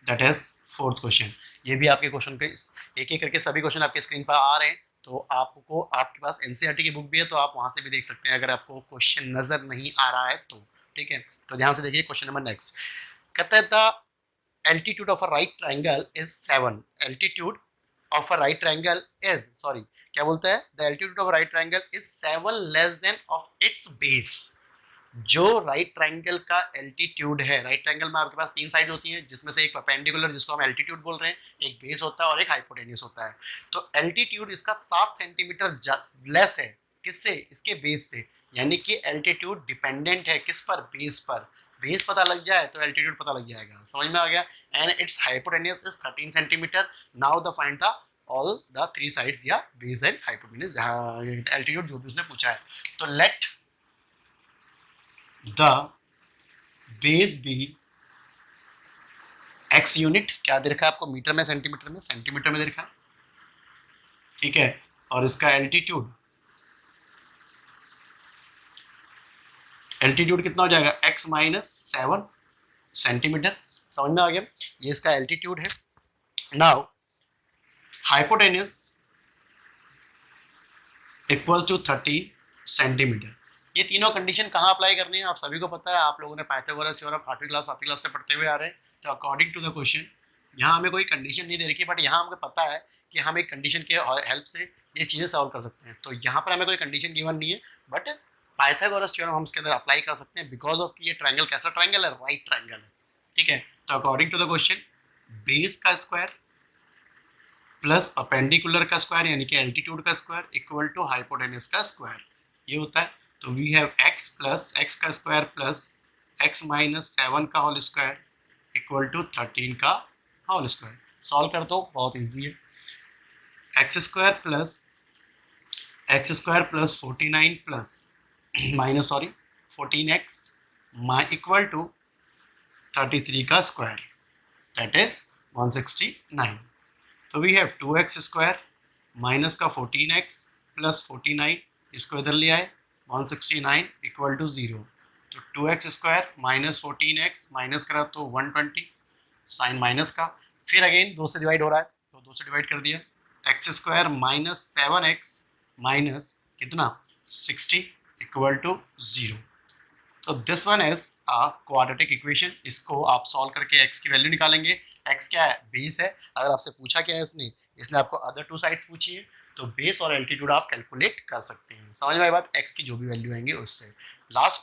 that is fourth question. ये भी आपके क्वेश्चन के एक एक करके सभी क्वेश्चन आपके स्क्रीन पर आ रहे हैं. तो आपको, आपके पास NCERT की बुक भी है तो आप वहां से भी देख सकते हैं अगर आपको क्वेश्चन नजर नहीं आ रहा है तो, ठीक है. तो ध्यान से देखिए क्वेश्चन नंबर नेक्स्ट. कहता है the altitude of a right triangle is 7. Altitude of a right triangle is, sorry, क्या बोलता है? The altitude of a right triangle is 7 less than of its base. जो राइट ट्रायंगल का एल्टीट्यूड है, राइट ट्रायंगल में आपके पास 3 साइड होती हैं जिसमें से एक परपेंडिकुलर जिसको हम एल्टीट्यूड बोल रहे हैं, एक बेस होता है और एक हाइपोटेन्यूस होता है. तो एल्टीट्यूड इसका 7 सेंटीमीटर लेस है, किससे? इसके बेस से. यानी कि एल्टीट्यूड डिपेंडेंट है किस पर? बेस पर. बेस पता लग जाए तो एल्टीट्यूड पता लग जाएगा. समझ में आ गया? And its hypotenuse is 13 centimetre. Now the find the all the 3 sides या बेस एंड हाइपोटेन्यूस एल्टीट्यूड जो भी उसने पूछा है. तो let the base be x unit. क्या दे रखा है आपको? मीटर में, सेंटीमीटर में? सेंटीमीटर में दे रखा है, ठीक है. और इसका एल्टीट्यूड, एल्टीट्यूड कितना हो जाएगा? x minus 7 centimetre. समझ में आ गया? ये इसका एल्टीट्यूड है. Now hypotenuse equal to 13 centimetre. ये तीनों कंडीशन कहाँ अप्लाई करनी है आप सभी को पता है. आप लोगों ने पाइथागोरस थ्योरम 8वीं क्लास 7वीं क्लास से पढ़ते हुए आ रहे हैं. तो अकॉर्डिंग टू द क्वेश्चन यहाँ हमें कोई कंडीशन नहीं दे रखी, बट यहाँ हमें पता है कि हम एक कंडीशन के हेल्प से ये चीज़ें सॉल्व कर सकते हैं. तो यहाँ पर हमें कोई कंडीशन गिवन नहीं है, बट पाइथागोरस थ्योरम हम इसके अंदर अप्लाई कर सकते हैं बिकॉज ऑफ कि ये ट्रायंगल कैसा ट्रायंगल है? राइट ट्रायंगल है, ठीक है. तो according to the question base का स्क्वायर प्लस परपेंडिकुलर का स्क्वायर यानी कि एल्टीट्यूड का स्क्वायर इक्वल टू हाइपोटेन्यूस का स्क्वायर, ये होता है. तो we have x plus x का स्क्वायर प्लस x माइनस 7 का होल स्क्वायर इक्वल टू 13 का होल स्क्वायर. सॉल्व कर दो, बहुत इजी है. X square plus 49 plus minus 14x equal to 33 का स्क्वायर, दैट इज 169. तो we have 2x square minus का 14x प्लस 49, इसको इधर ले आए 169 इक्वल टू 0. तो 2x square minus 14x minus करा तो 120 साइन माइनस का, फिर अगेन 2 से डिवाइड हो रहा है तो 2 से डिवाइड कर दिया. X square minus 7x minus कितना 60 इक्वल टू 0. तो this one is a quadratic equation. इसको आप सॉल्व करके x की वैल्यू निकालेंगे. x क्या है? बेस है. अगर आपसे पूछा क्या है इसने आपको अदर 2 साइड्स पूछी है तो बेस और एल्टीट्यूड आप कैलकुलेट कर सकते हैं. समझ में आई बात? x की जो भी वैल्यू आएंगे उससे. Last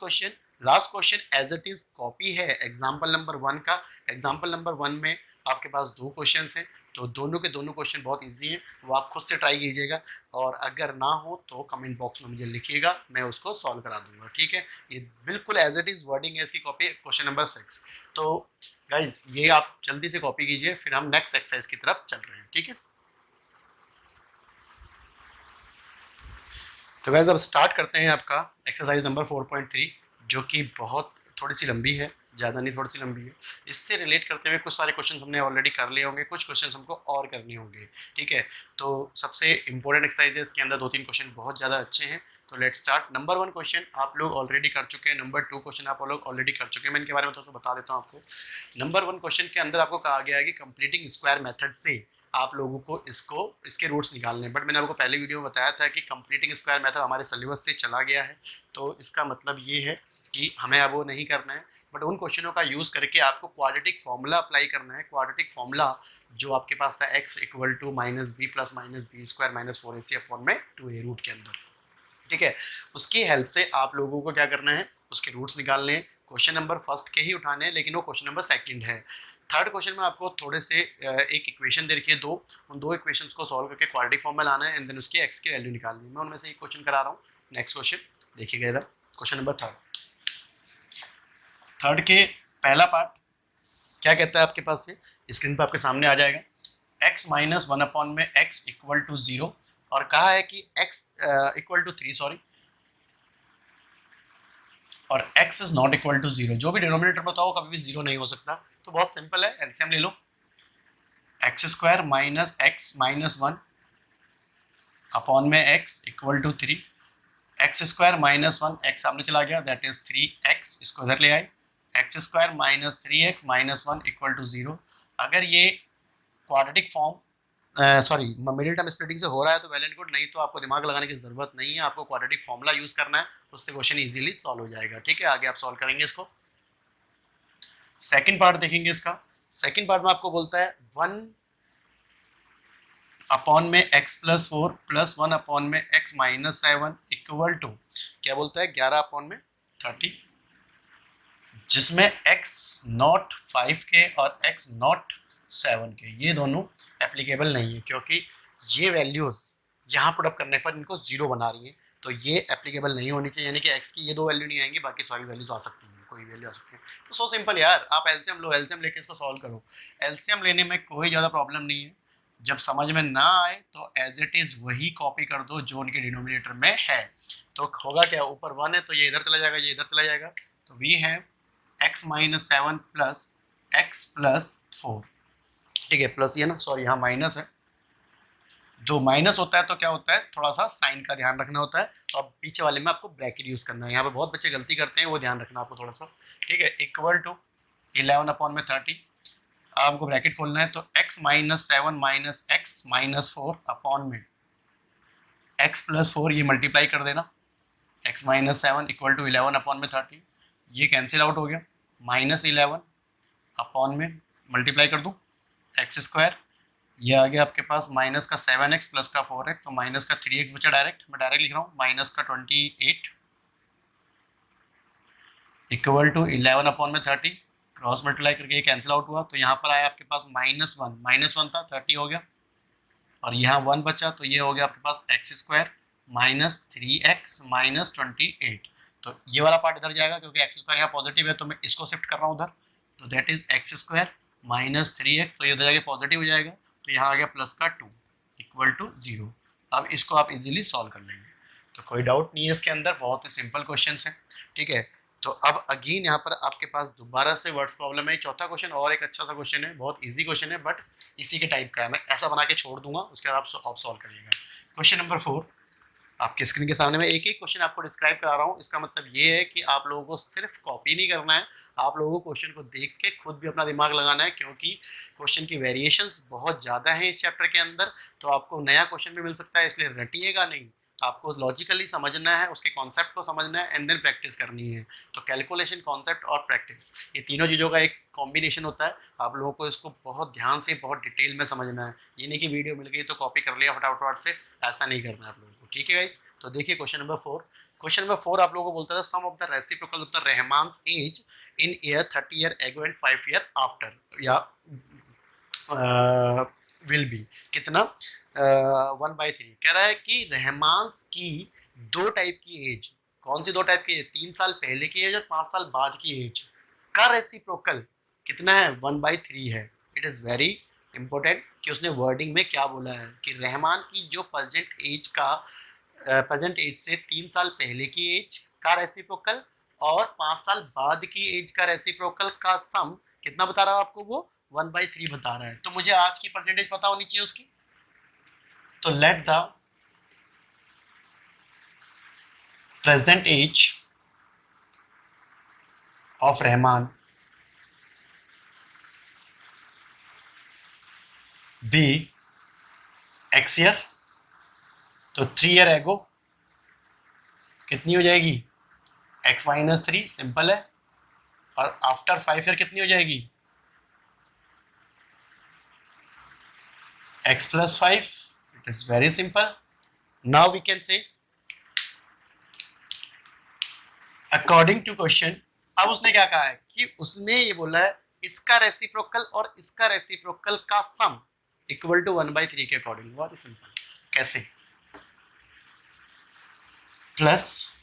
question as it is copy है एग्जाम्पल नंबर 1 का. एग्जाम्पल नंबर 1 में आपके पास 2 क्वेश्चन हैं, तो दोनों के दोनों क्वेश्चन बहुत इजी हैं, वो आप खुद से ट्राई कीजिएगा. और अगर ना हो तो कमेंट बॉक्स में मुझे लिखिएगा, मैं उसको सॉल्व करा दूंगा, ठीक है. ये बिल्कुल एज इट इज वर्डिंग है इसकी कॉपी, क्वेश्चन नंबर 6. तो गाइज ये आप जल्दी से कॉपी कीजिए, फिर हम नेक्स्ट एक्सरसाइज की तरफ चल रहे हैं, ठीक है. तो गाइज अब स्टार्ट करते हैं आपका एक्सरसाइज नंबर 4.3, जो कि बहुत थोड़ी सी लंबी है, ज़्यादा नहीं, थोड़ी सी लंबी है. इससे रिलेट करते हुए कुछ सारे क्वेश्चन हमने ऑलरेडी कर लिए होंगे, कुछ क्वेश्चन हमको और करने होंगे, ठीक है. तो सबसे इंपॉर्टेंट एक्सरसाइज है, इसके अंदर 2-3 क्वेश्चन बहुत ज़्यादा अच्छे हैं. तो लेट्स स्टार्ट. नंबर 1 क्वेश्चन आप लोग ऑलरेडी कर चुके हैं, नंबर 2 क्वेश्चन आप लोग ऑलरेडी कर चुके हैं. मैं इनके बारे में थोड़ा सा बता देता हूँ आपको. नंबर 1 क्वेश्चन के अंदर आपको कहा गया है कि कंप्लीटिंग स्क्वायर मेथड से आप लोगों को इसके रूट्स निकालने हैं। बट मैंने आपको पहले वीडियो में बताया था कि कंप्लीटिंग स्क्वायर मेथड हमारे सिलेबस से चला गया है, तो इसका मतलब ये है कि हमें अब वो नहीं करना है, बट उन क्वेश्चनों का यूज़ करके आपको क्वाड्रेटिक फॉर्मूला अप्लाई करना है। क्वाड्रेटिक फॉर्मूला जो आपके पास था x equal to minus b plus minus b square minus 4ac upon में 2a रूट के अंदर, ठीक है। उसकी हेल्प से आप लोगों को क्या करना है, उसके रूट्स निकालने हैं। क्वेश्चन नंबर फर्स्ट के ही उठाने हैं, लेकिन वो क्वेश्चन नंबर सेकंड है। थर्ड क्वेश्चन में आपको थोड़े से एक इक्वेशन दे रखी है दो, उन दो इक्वेशंस को सॉल्व करके क्वाड्रेटिक फॉर्म में लाना है एंड देन उसकी x की वैल्यू निकालनी है। मैं उनमें से एक क्वेश्चन करा रहा हूँ। नेक्स्ट क्वेश्चन देखिएगा इधर, क्वेश्चन नंबर थर्ड के पहला पार्ट क्या कहता है आपके पास से, स्क्रीन पर आपके सामने आ जाएगा। x माइनस 1 अपॉन में x इक्वल टू 0 और कहा है कि x इक्वल टू 3 सॉरी और x is not equal to 0। जो भी डिनोमिनेटर बताओ कभी भी 0 नहीं हो सकता। तो बहुत सिंपल है, एलसीएम ले लो। X square minus x minus 1 upon में x equal to 3, X square minus 1 x सामने चला गया दैट इज 3x, इसको इधर ले आए। X square minus 3x minus 1 equal to 0। अगर ये quadratic form sorry middle term splitting से हो रहा है तो वेल एंड गुड, नहीं तो आपको दिमाग लगाने की जरूरत नहीं है, आपको क्वाड्रेटिक फॉर्मूला यूज करना है, उससे क्वेश्चन इजीली सॉल्व हो जाएगा, ठीक है। आगे आप सॉल्व करेंगे इसको। सेकंड पार्ट देखेंगे इसका। सेकंड पार्ट में आपको बोलता है 1 अपॉन में x प्लस 4 प्लस 1 अपॉन में x माइनस 7 इक्वल टू क्या बोलता है 11 अपॉन में 30, जिसमें x नॉट 5 के और x नॉट 7 के ये दोनों एप्लीकेबल नहीं है, क्योंकि ये वैल्यूज यहाँ पुट अप करने पर इनको 0 बना रही है, तो ये एप्लीकेबल नहीं होनी चाहिए, यानी कि x की ये दो वैल्यू नहीं आएंगी, बाकी सारी वैल्यूज आ सकती हैं, कोई वैल्यू आ सकती है। तो सो सिंपल यार, आप एलसीएम लो, एलसीएम लेके इसको सॉल्व करो। एलसीएम लेने में कोई ज़्यादा प्रॉब्लम नहीं है, जब समझ में ना आए तो एज इट इज़ वही कॉपी कर दो जो उनके डिनोमिनेटर में है। तो होगा क्या, ऊपर 1 है तो ये इधर चला जाएगा, ये इधर चला जाएगा, तो we have x minus 7 plus x plus 4, ठीक है। प्लस ये ना, सॉरी यहाँ माइनस है, जो माइनस होता है तो क्या होता है, थोड़ा सा साइन का ध्यान रखना होता है, और पीछे वाले में आपको ब्रैकेट यूज करना है। यहाँ पे बहुत बच्चे गलती करते हैं, वो ध्यान रखना आपको थोड़ा सा, ठीक है। इक्वल टू 11 अपॉन में 30, आपको ब्रैकेट खोलना है, तो x minus 7 minus x minus 4 upon में x प्लस 4 ये मल्टीप्लाई कर देना, x minus 7 equal to 11 upon में 30, ये कैंसिल आउट हो गया, माइनस 11 अपॉन में मल्टीप्लाई कर दूँ एक्स स्क्वायर, ये आ गया आपके पास माइनस का 7x प्लस का 4x और माइनस का 3x बचा डायरेक्ट, मैं डायरेक्ट लिख रहा हूँ, माइनस का 28 इक्वल टू 11 अपॉन में 30, क्रॉस मल्टीप्लाई करके ये कैंसिल आउट हुआ, तो यहाँ पर आया आपके पास माइनस वन था 30 हो गया, और यहाँ 1 बचा, तो ये हो गया आपके पास X square minus 3x minus 28। तो ये वाला पार्ट इधर जाएगा क्योंकि एक्स स्क्वायर यहाँ पॉजिटिव है, तो मैं इसको शिफ्ट कर रहा हूँ उधर, तो that is x square minus 3x, तो ये उधर जाके पॉजिटिव हो जाएगा, तो यहाँ आ गया प्लस का 2 इक्वल टू 0। अब इसको आप इजीली सॉल्व कर लेंगे, तो कोई डाउट नहीं है इसके अंदर, बहुत ही सिंपल क्वेश्चन है, ठीक है। तो अब अगेन यहाँ पर आपके पास दोबारा से वर्ड्स प्रॉब्लम है। चौथा क्वेश्चन और एक अच्छा सा क्वेश्चन है, बहुत इजी क्वेश्चन है, बट इसी के टाइप का है, मैं ऐसा बना के छोड़ दूंगा, उसके बाद आप सॉल्व करिएगा। क्वेश्चन नंबर 4 आपके स्क्रीन के सामने, में एक एक क्वेश्चन आपको डिस्क्राइब करा रहा हूँ। इसका मतलब ये है कि आप लोगों को सिर्फ कॉपी नहीं करना है, आप लोगों को क्वेश्चन को देख के खुद भी अपना दिमाग लगाना है, क्योंकि क्वेश्चन की वेरिएशंस बहुत ज़्यादा हैं इस चैप्टर के अंदर, तो आपको नया क्वेश्चन भी मिल सकता है, इसलिए रटिएगा नहीं, आपको लॉजिकली समझना है, उसके कॉन्सेप्ट को समझना है एंड देन प्रैक्टिस करनी है। तो कैलकुलेशन, कॉन्सेप्ट और प्रैक्टिस, ये तीनों चीज़ों का एक कॉम्बिनेशन होता है, आप लोगों को इसको बहुत ध्यान से बहुत डिटेल में समझना है। ये नहीं कि वीडियो मिल गई तो कॉपी कर लिया फटाफट से, ऐसा नहीं करना है आप लोगों को, ठीक है गाइस। तो देखिए क्वेश्चन नंबर 4। क्वेश्चन नंबर 4 आप लोगों को बोलता था sum of the reciprocal of the Rahman's age in year 30 year ago and 5 year after, या विल बी कितना 1/3। कह रहा है कि रहमान्स की दो टाइप की एज, कौन सी दो टाइप की एज, 3 साल पहले की एज और 5 साल बाद की एज का रेसिप्रोकल कितना है, 1/3 है। इट इज़ वेरी इंपॉर्टेंट कि उसने वर्डिंग में क्या बोला है कि रहमान की जो प्रेजेंट एज से 3 साल पहले की एज का रेसिप्रोकल और 5 साल बाद की एज का रेसिप्रोकल का सम कितना बता रहा है आपको, वो 1/3 बता रहा है। तो मुझे आज की परसेंटेज पता होनी चाहिए उसकी, तो let the present age of Rahman be x year, तो 3 ईयर एगो कितनी हो जाएगी x माइनस 3, सिंपल है। और आफ्टर 5 ईयर कितनी हो जाएगी x plus 5, it is very simple. Now we can say according to question, अब उसने क्या कहा है कि उसने ये बोला है इसका रेसिप्रोकल और इसका रेसिप्रोकल का सम इक्वल टू 1/3 के अकॉर्डिंग। वेरी सिंपल, कैसे? Plus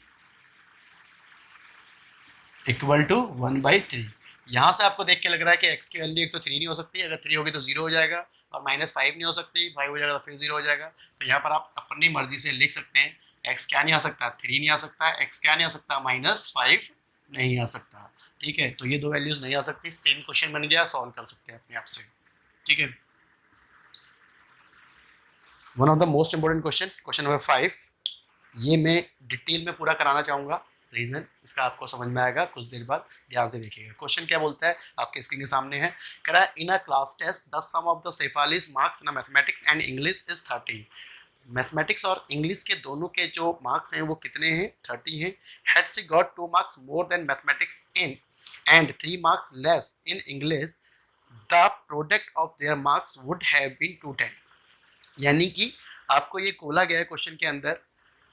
equal to 1/3। यहां से आपको देख के लग रहा है कि x की वैल्यू एक तो 3 नहीं हो सकती, अगर 3 होगी तो 0 हो जाएगा, और -5 नहीं हो सकती, 5 हो जाएगा तो फिर 0 हो जाएगा। तो यहाँ पर आप अपनी मर्जी से लिख सकते हैं x क्या नहीं आ सकता, 3 नहीं आ सकता, x क्या नहीं आ सकता, -5 नहीं आ सकता। ठीक है, तो ये दो वैल्यूज नहीं आ सकती, सेम क्वेश्चन बन गया, सॉल्व कर सकते हैं अपने आप से। ठीक है, one of the most important question, question number 5, ये मैं डिटेल में पूरा कराना चाहूंगा, रीजन इसका आपको समझ में आएगा कुछ देर बाद, ध्यान से देखिएगा। क्वेश्चन क्या बोलता है, आपके स्क्रीन के सामने है, कह रहा है in a class test the sum of the Shefali's marks in mathematics and English is 30। Mathematics और इंग्लिश के दोनों के जो मार्क्स हैं वो कितने हैं, 30 हैं। Had she got 2 marks more than mathematics in and 3 marks less in English, the product of their marks would have been 210। यानी कि आपको ये खोला गया है क्वेश्चन के अंदर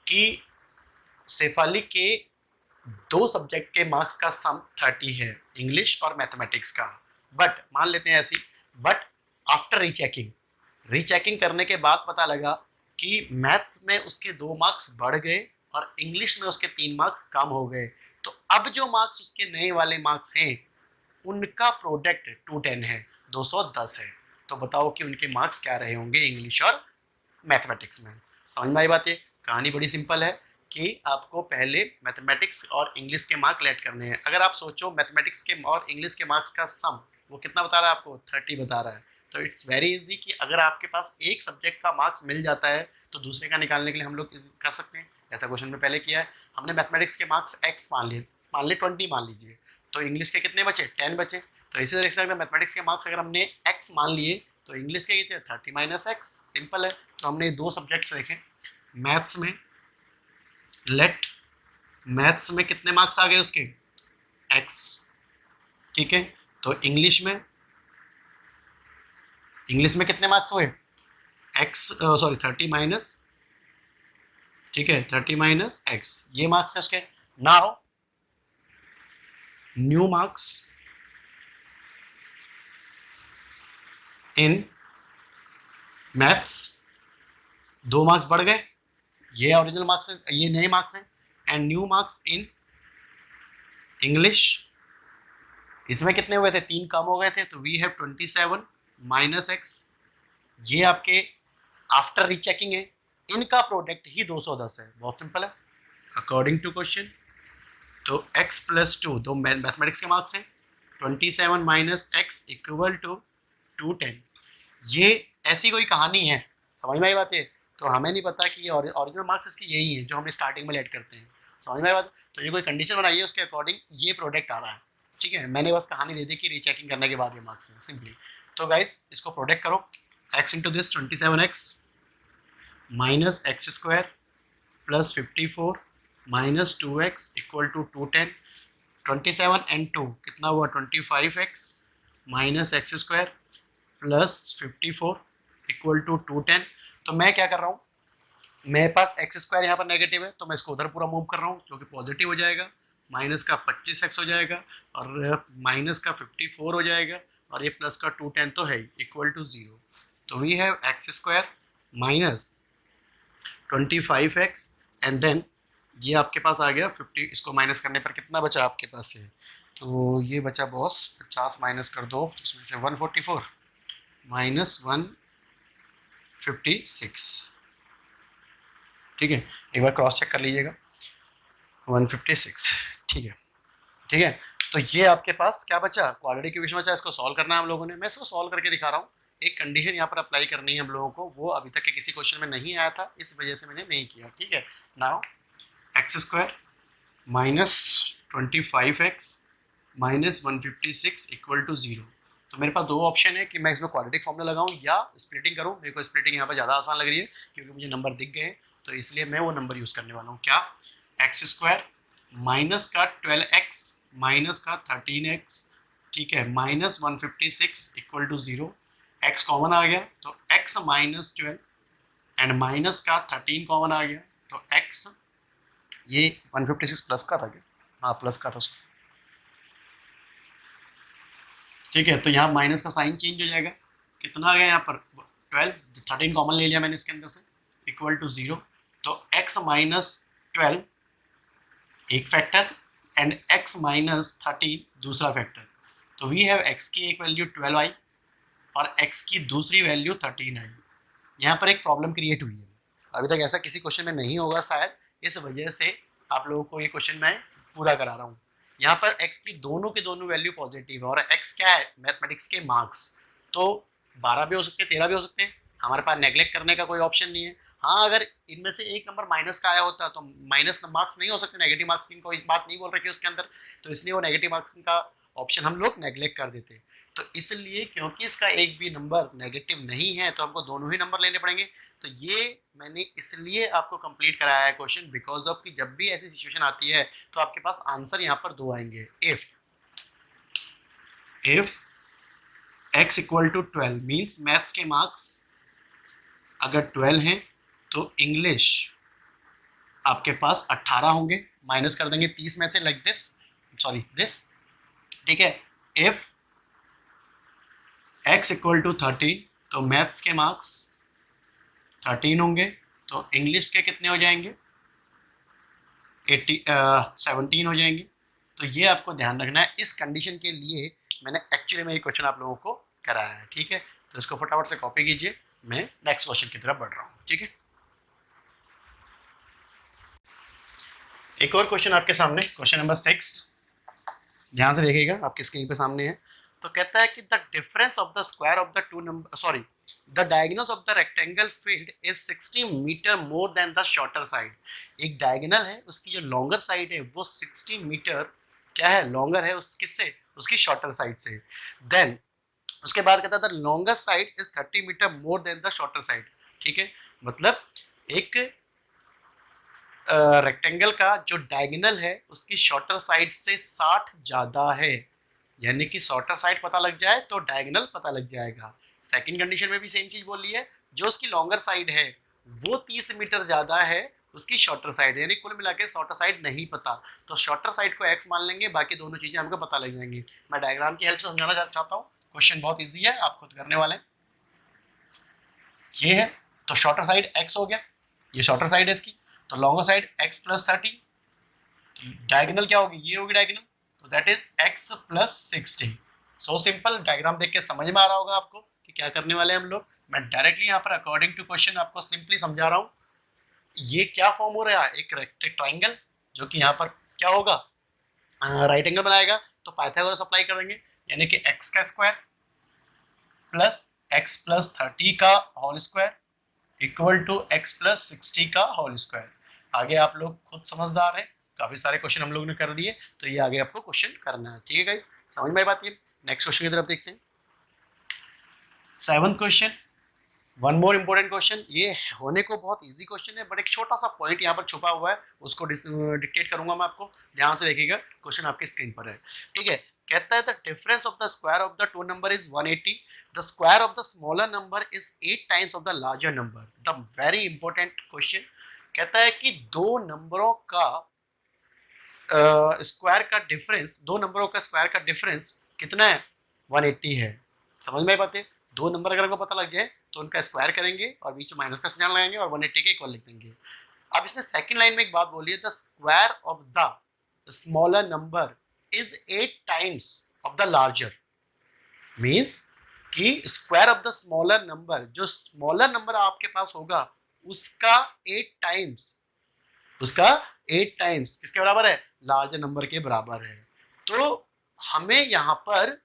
कि सेफाली के दो सब्जेक्ट के मार्क्स का सम 30 है, इंग्लिश और मैथमेटिक्स का। बट मान लेते हैं ऐसी, बट आफ्टर रीचेकिंग करने के बाद पता लगा कि मैथ्स में उसके 2 मार्क्स बढ़ गए और इंग्लिश में उसके 3 मार्क्स कम हो गए। तो अब जो मार्क्स उसके नए वाले मार्क्स हैं उनका प्रोडक्ट 210 है, 210 है। तो बताओ कि उनके मार्क्स क्या रहे होंगे इंग्लिश और मैथमेटिक्स में। समझ में आई बात? ये कहानी बड़ी सिंपल है कि आपको पहले मैथमेटिक्स और इंग्लिश के मार्क लेट करने हैं। अगर आप सोचो मैथमेटिक्स के और इंग्लिश के मार्क्स का सम वो कितना बता रहा है आपको, 30 बता रहा है। तो इट्स वेरी इजी कि अगर आपके पास एक सब्जेक्ट का मार्क्स मिल जाता है तो दूसरे का निकालने के लिए हम लोग कर सकते हैं। ऐसा क्वेश्चन में पहले किया है हमने। मैथमेटिक्स के मार्क्स x मान लिए 20 मान लीजिए, तो इंग्लिश के कितने बचे, 10 बचे। तो इसी तरह से अगर मैथमेटिक्स के मार्क्स अगर हमने x मान लिए तो इंग्लिश के कितने, 30 माइनस एक्स, सिंपल है। तो हमने दो सब्जेक्ट्स देखे मैथ्स में, लेट मैथ्स में कितने मार्क्स आ गए उसके, x। ठीक है, तो इंग्लिश में कितने मार्क्स हुए, x, सॉरी 30 माइनस, ठीक है 30 माइनस x, ये मार्क्स है उसके। Now new marks in maths, 2 marks बढ़ गए, ये ओरिजिनल मार्क्स है, ये नए मार्क्स हैं। And new marks in English, इसमें कितने हुए थे, 3 कम हो गए थे, तो वी हैव 27 माइनस एक्स। ये आपके आफ्टर रीचेकिंग है, इनका प्रोडक्ट ही 210 है। बहुत सिंपल है अकॉर्डिंग टू क्वेश्चन। तो x प्लस 2 दो मैथमेटिक्स के मार्क्स हैं, 27 माइनस एक्स इक्वल टू 210। ये ऐसी कोई कहानी है, समझ में आई बात? ये तो हमें नहीं पता कि ये ओरिजिनल मार्क्स इसकी यही है जो हम स्टार्टिंग में लेट करते हैं। समझ में आई बात? तो ये कोई कंडीशन बनाई है उसके अकॉर्डिंग ये प्रोडक्ट आ रहा है। ठीक है, मैंने बस कहानी दे दी कि रीचेकिंग करने के बाद ये मार्क्स हैं सिंपली। तो गाइस इसको प्रोडक्ट करो, x into this 27x minus x square plus 54 minus 2x equal to 210। 27 and 2 कितना हुआ, 25x minus x square plus 54 equal to 210। तो मैं क्या कर रहा हूँ, मेरे पास एक्स स्क्वायर यहाँ पर नेगेटिव है तो मैं इसको उधर पूरा मूव कर रहा हूँ जो कि पॉजिटिव हो जाएगा, माइनस का 25x हो जाएगा और माइनस का 54 हो जाएगा और ये प्लस का 210 तो है इक्वल टू 0। तो we have x square minus 25x and then ये आपके पास आ गया 50, इसको माइनस करने पर कितना बचा आपके पास है, तो ये बचा बॉस 50 माइनस कर दो उसमें से 144 माइनस 156। ठीक है, एक बार क्रॉस चेक कर लीजिएगा, 156। ठीक है, ठीक है। तो ये आपके पास क्या बचा, क्वाड्रेटिक इक्वेशन बचा, इसको सॉल्व करना है हम लोगों ने। मैं इसको सॉल्व करके दिखा रहा हूँ। एक कंडीशन यहाँ पर अप्लाई करनी है हम लोगों को, वो अभी तक के किसी क्वेश्चन में नहीं आया था, इस वजह से मैंने नहीं किया। ठीक है, now x square minus 25x minus 156 equal to 0। तो मेरे पास दो ऑप्शन है कि मैं इसमें क्वाड्रेटिक फॉर्मूला लगाऊं या स्प्लिटिंग करूं। मेरे को स्प्लिटिंग यहाँ पर ज़्यादा आसान लग रही है क्योंकि मुझे नंबर दिख गए, तो इसलिए मैं वो नंबर यूज़ करने वाला हूँ। क्या, एक्स स्क्वायर माइनस का 12x माइनस का 13x, ठीक है, minus 156 equal to 0। X common आ गया तो x माइनस 12 एंड माइनस का 13 कॉमन आ गया तो x, ये 156 प्लस का था क्या, हाँ प्लस का था, ठीक है। तो यहाँ माइनस का साइन चेंज हो जाएगा, कितना आ गया यहाँ पर 12, 13 कॉमन ले लिया मैंने इसके अंदर से, इक्वल टू 0। तो x माइनस 12 एक फैक्टर एंड x माइनस 13 दूसरा फैक्टर। तो वी हैव x की एक वैल्यू 12 आई और x की दूसरी वैल्यू 13 आई। यहाँ पर एक प्रॉब्लम क्रिएट हुई है, अभी तक ऐसा किसी क्वेश्चन में नहीं होगा शायद, इस वजह से आप लोगों को ये क्वेश्चन मैं पूरा करा रहा हूँ। यहाँ पर x की दोनों के दोनों वैल्यू पॉजिटिव है और x क्या है, मैथमेटिक्स के मार्क्स, तो 12 भी हो सकते हैं 13 भी हो सकते हैं, हमारे पास नेगलेक्ट करने का कोई ऑप्शन नहीं है। हाँ, अगर इनमें से एक नंबर माइनस का आया होता तो माइनस मार्क्स नहीं हो सकते, नेगेटिव मार्क्स की कोई बात नहीं बोल रखी है उसके अंदर, तो इसलिए वो नेगेटिव मार्क्स का ऑप्शन हम लोग नेगलेक्ट कर देते। तो इसलिए क्योंकि इसका एक भी नंबर नेगेटिव नहीं है तो हमको दोनों ही नंबर लेने पड़ेंगे। तो ये मैंने इसलिए आपको कंप्लीट कराया है क्वेश्चन, बिकॉज ऑफ कि जब भी ऐसी सिचुएशन आती है तो आपके पास आंसर यहाँ पर दो आएंगे। If x equal to 12 means maths के मार्क्स अगर 12 हैं तो इंग्लिश आपके पास 18 होंगे, माइनस कर देंगे 30 में से, लाइक दिस, सॉरी दिस, ठीक है। इफ x इक्वल टू 13 तो मैथ्स के मार्क्स 13 होंगे, तो इंग्लिश के कितने हो जाएंगे, 17 हो जाएंगे। तो ये आपको ध्यान रखना है, इस कंडीशन के लिए मैंने एक्चुअली में ये क्वेश्चन आप लोगों को कराया है, ठीक है। तो इसको फटाफट से कॉपी कीजिए, मैं नेक्स्ट क्वेश्चन की तरफ बढ़ रहा हूँ, ठीक है। एक और क्वेश्चन आपके सामने, क्वेश्चन नंबर 6, ध्यान से देखिएगा, आपकी स्क्रीन पे सामने है। तो कहता है कि the difference of the square of the two number, sorry, the diagonals of the rectangle field is 60 metre more than the shorter side. एक डायगोनल है, उसकी जो लॉन्गर साइड है वो 60 मीटर क्या है, लॉन्गर है उस किससे, उसकी शॉर्टर साइड से। देन उसके बाद कहता है the longer side is 30 metre more than the shorter side, ठीक है। मतलब एक रेक्टेंगल का जो डायगोनल है उसकी शॉर्टर साइड से 60 ज़्यादा है, यानी कि शॉर्टर साइड पता लग जाए तो डायगोनल पता लग जाएगा। सेकंड कंडीशन में भी सेम चीज़ बोल ली है, जो उसकी लॉन्गर साइड है वो 30 मीटर ज़्यादा है उसकी शॉर्टर साइड, यानी कुल मिला के शॉर्टर साइड नहीं पता, तो शॉर्टर साइड को x मान लेंगे, बाकी दोनों चीज़ें हमको पता लग जाएंगी। मैं डायग्राम की हेल्प से समझाना चाहता हूँ, क्वेश्चन बहुत ईजी है, आप खुद करने वाले हैं। ये है, तो शॉर्टर साइड x हो गया, ये शॉर्टर साइड है इसकी, तो लॉन्गर साइड x प्लस 30, तो डायगोनल क्या होगी, ये होगी डायगोनल, तो that is x plus 60। So simple, diagram देख के समझ में आ रहा होगा आपको कि क्या करने वाले हैं हम लोग। मैं डायरेक्टली यहाँ पर अकॉर्डिंग टू क्वेश्चन आपको सिंपली समझा रहा हूँ। ये क्या फॉर्म हो रहा है, एक ट्राइंगल, जो कि यहाँ पर क्या होगा, राइट एंगल बनाएगा, तो पाइथागोरस अप्लाई कर देंगे, यानी कि x का स्क्वायर प्लस x प्लस 30 का whole square equal to x plus 60 का होल स्क्वायर। आगे आप लोग खुद समझदार हैं, काफी सारे क्वेश्चन हम लोग ने कर दिए, तो ये आगे आपको क्वेश्चन करना है, ठीक है गाइस, समझ में आई बात। ये नेक्स्ट क्वेश्चन की तरफ देखते हैं। 7th question, one more important question, ये होने को बहुत इजी क्वेश्चन है, बट एक छोटा सा पॉइंट यहाँ पर छुपा हुआ है, उसको डिक्टेट करूंगा मैं आपको, ध्यान से देखिएगा, क्वेश्चन आपकी स्क्रीन पर है, ठीक है। कहता है the difference of the square of the two number is 180, the square of the smaller number is 8 times of the larger number. The very important question, कहता है कि दो नंबरों का स्क्वायर का डिफरेंस, दो नंबरों का स्क्वायर का डिफरेंस कितना है, 180 है। समझ में आई बात है, दो नंबर अगर हमको पता लग जाए तो उनका स्क्वायर करेंगे और बीच में माइनस का सिग्नल लगाएंगे और 180 के इक्वल लिख देंगे। अब इसने सेकंड लाइन में एक बात बोली है, the square of the smaller number is 8 times of the larger, means कि square of the smaller number, जो स्मॉलर नंबर आपके पास होगा उसका 8 टाइम्स, उसका 8 टाइम्स किसके बराबर है, लार्जर नंबर के बराबर है। तो हमें यहाँ पर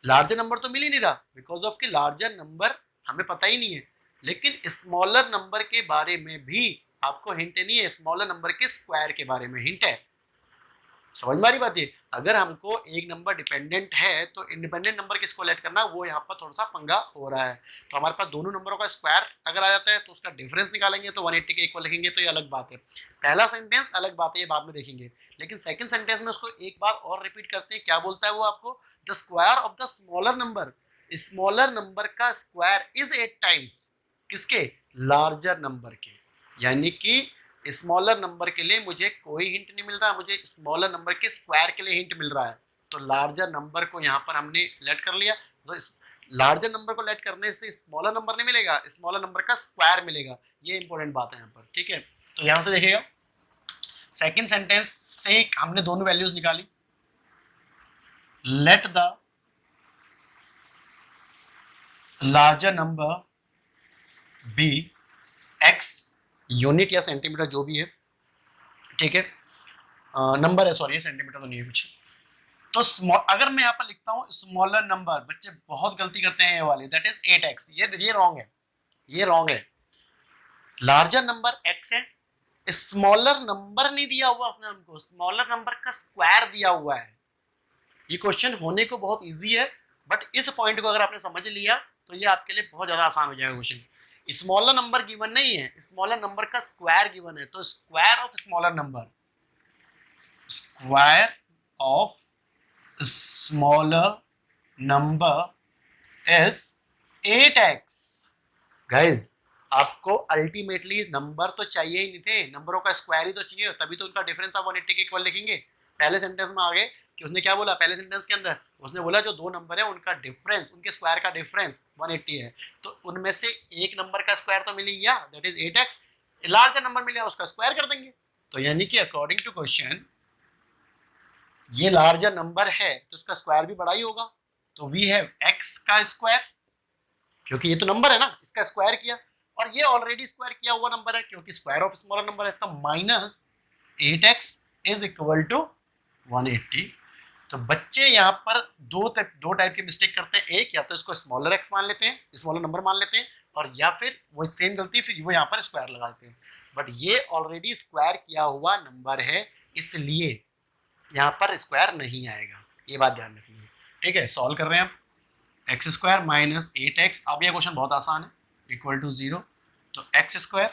लार्जर नंबर तो मिल ही नहीं रहा, बिकॉज ऑफ कि लार्जर नंबर हमें पता ही नहीं है, लेकिन स्मॉलर नंबर के बारे में भी आपको हिंट नहीं है, स्मॉलर नंबर के स्क्वायर के बारे में हिंट है। समझ में आ रही बात है। अगर हमको एक नंबर डिपेंडेंट है तो इंडिपेंडेंट नंबर किसको लेट करना, वो यहाँ पर थोड़ा सा पंगा हो रहा है। तो हमारे पास दोनों नंबरों का स्क्वायर अगर आ जाता है तो उसका डिफरेंस निकालेंगे तो 180 के इक्वल लिखेंगे, तो ये अलग बात है। पहला सेंटेंस अलग बात है, ये बाद में देखेंगे। लेकिन सेकंड सेंटेंस में उसको एक बार और रिपीट करते हैं, क्या बोलता है वो आपको, the square of the smaller number, smaller number का स्क्वायर इज 8 टाइम्स किसके, लार्जर नंबर के। यानी कि स्मॉलर नंबर के लिए मुझे कोई हिंट नहीं मिल रहा, मुझे स्मॉलर नंबर के स्क्वायर के लिए हिंट मिल रहा है। तो लार्जर नंबर को यहाँ पर हमने लेट कर लिया, तो लार्जर नंबर को लेट करने से स्मॉलर नंबर नहीं मिलेगा, स्मॉलर नंबर का स्क्वायर मिलेगा। ये इंपॉर्टेंट बात है यहाँ पर, ठीक है। तो यहाँ से देखिएगा सेकेंड सेंटेंस से हमने दोनों वैल्यूज निकाली, let the larger number be x, unit या सेंटीमीटर जो भी है, ठीक है, नंबर है, सॉरी सेंटीमीटर तो नहीं है कुछ। तो अगर मैं यहाँ पर लिखता हूँ स्मॉलर नंबर, बच्चे बहुत गलती करते हैं ये वाले, दैट इज 8x, ये रॉन्ग है, ये रॉन्ग है। लार्जर नंबर x है, स्मॉलर नंबर नहीं दिया हुआ उसने हमको, स्मॉलर नंबर का स्क्वायर दिया हुआ है। ये क्वेश्चन होने को बहुत इजी है, बट इस पॉइंट को अगर आपने समझ लिया तो ये आपके लिए बहुत ज्यादा आसान हो जाएगा क्वेश्चन। स्मॉलर नंबर गिवन नहीं है, स्मॉलर नंबर का स्क्वायर गिवन है, तो square of smaller number, square of smaller number is 8x। Guys आपको अल्टीमेटली नंबर तो चाहिए ही नहीं थे, नंबरों का स्क्वायर ही तो चाहिए, तभी तो उनका डिफरेंस आप 180 के इक्वल लिखेंगे। पहले सेंटेंस में आगे कि उसने क्या बोला, पहले सेंटेंस के अंदर उसने बोला जो दो नंबर है उनका डिफरेंस, उनके स्क्वायर का डिफरेंस 180 है, तो उनमें से एक नंबर का स्क्वायर तो मिल ही गया, that is 8x। Larger number मिला उसका स्क्वायर कर देंगे। तो यानी कि अकॉर्डिंग टू क्वेश्चन ये लार्जर नंबर है तो उसका स्क्वायर भी बड़ा ही होगा, तो वी हैव x का स्क्वायर, क्योंकि ये तो नंबर है ना, इसका स्क्वायर किया, और ये ऑलरेडी स्क्वायर किया हुआ नंबर है क्योंकि स्क्वायर ऑफ स्मॉलर नंबर है, तो minus 8x is equal to 180। तो बच्चे यहाँ पर दो टाइप के मिस्टेक करते हैं, एक या तो इसको स्मॉलर x मान लेते हैं, स्मॉलर नंबर मान लेते हैं, और या फिर वो सेम गलती फिर वो यहाँ पर स्क्वायर लगा देते हैं। बट ये ऑलरेडी स्क्वायर किया हुआ नंबर है, इसलिए यहाँ पर स्क्वायर नहीं आएगा, ये बात ध्यान रखनी है, ठीक है। सॉल्व कर रहे हैं हम, एक्स स्क्वायर माइनस 8x, अब यह क्वेश्चन बहुत आसान है, इक्वल टू 0। तो एक्स स्क्वायर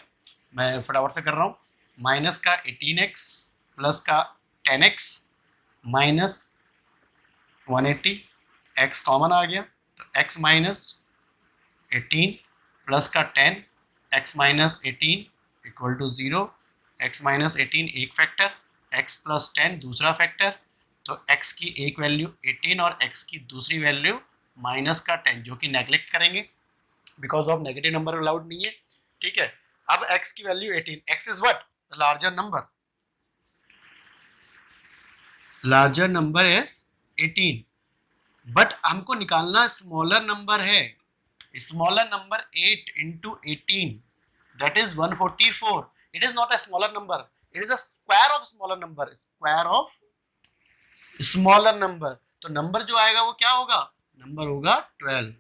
मैं फटाफट से कर रहा हूँ, माइनस का 18x प्लस का 10x माइनस 180, x कॉमन आ गया, तो x माइनस 18 प्लस का 10, x minus 18 equal to 0, x minus 18 एक फैक्टर, x प्लस 10 दूसरा फैक्टर, तो x की एक वैल्यू 18 और x की दूसरी वैल्यू माइनस का 10, जो कि नेगलेक्ट करेंगे because of negative number allowed नहीं है, ठीक है। अब x की value 18, x is what, the larger number, larger number is 18, but हमको निकालना स्मॉलर नंबर है, smaller number 8 into 18 that is 144, it is not a smaller number, it is a square of smaller number, square of smaller number। तो नंबर जो आएगा वो क्या होगा, नंबर होगा 12,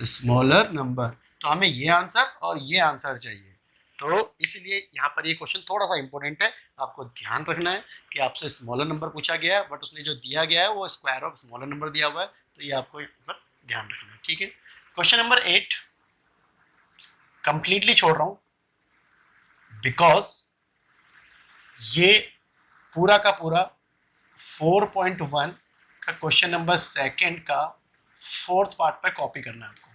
स्मॉलर नंबर। तो हमें ये आंसर और ये आंसर चाहिए, तो इसलिए यहाँ पर ये क्वेश्चन थोड़ा सा इंपॉर्टेंट है, आपको ध्यान रखना है कि आपसे स्मॉलर नंबर पूछा गया है, बट उसने जो दिया गया है वो स्क्वायर ऑफ स्मॉलर नंबर दिया हुआ है, तो ये आपको यहाँ पर ध्यान रखना है, ठीक है। क्वेश्चन नंबर 8 कंप्लीटली छोड़ रहा हूं बिकॉज ये पूरा का पूरा 4.1 का क्वेश्चन नंबर सेकंड का फोर्थ पार्ट पर कॉपी करना है आपको,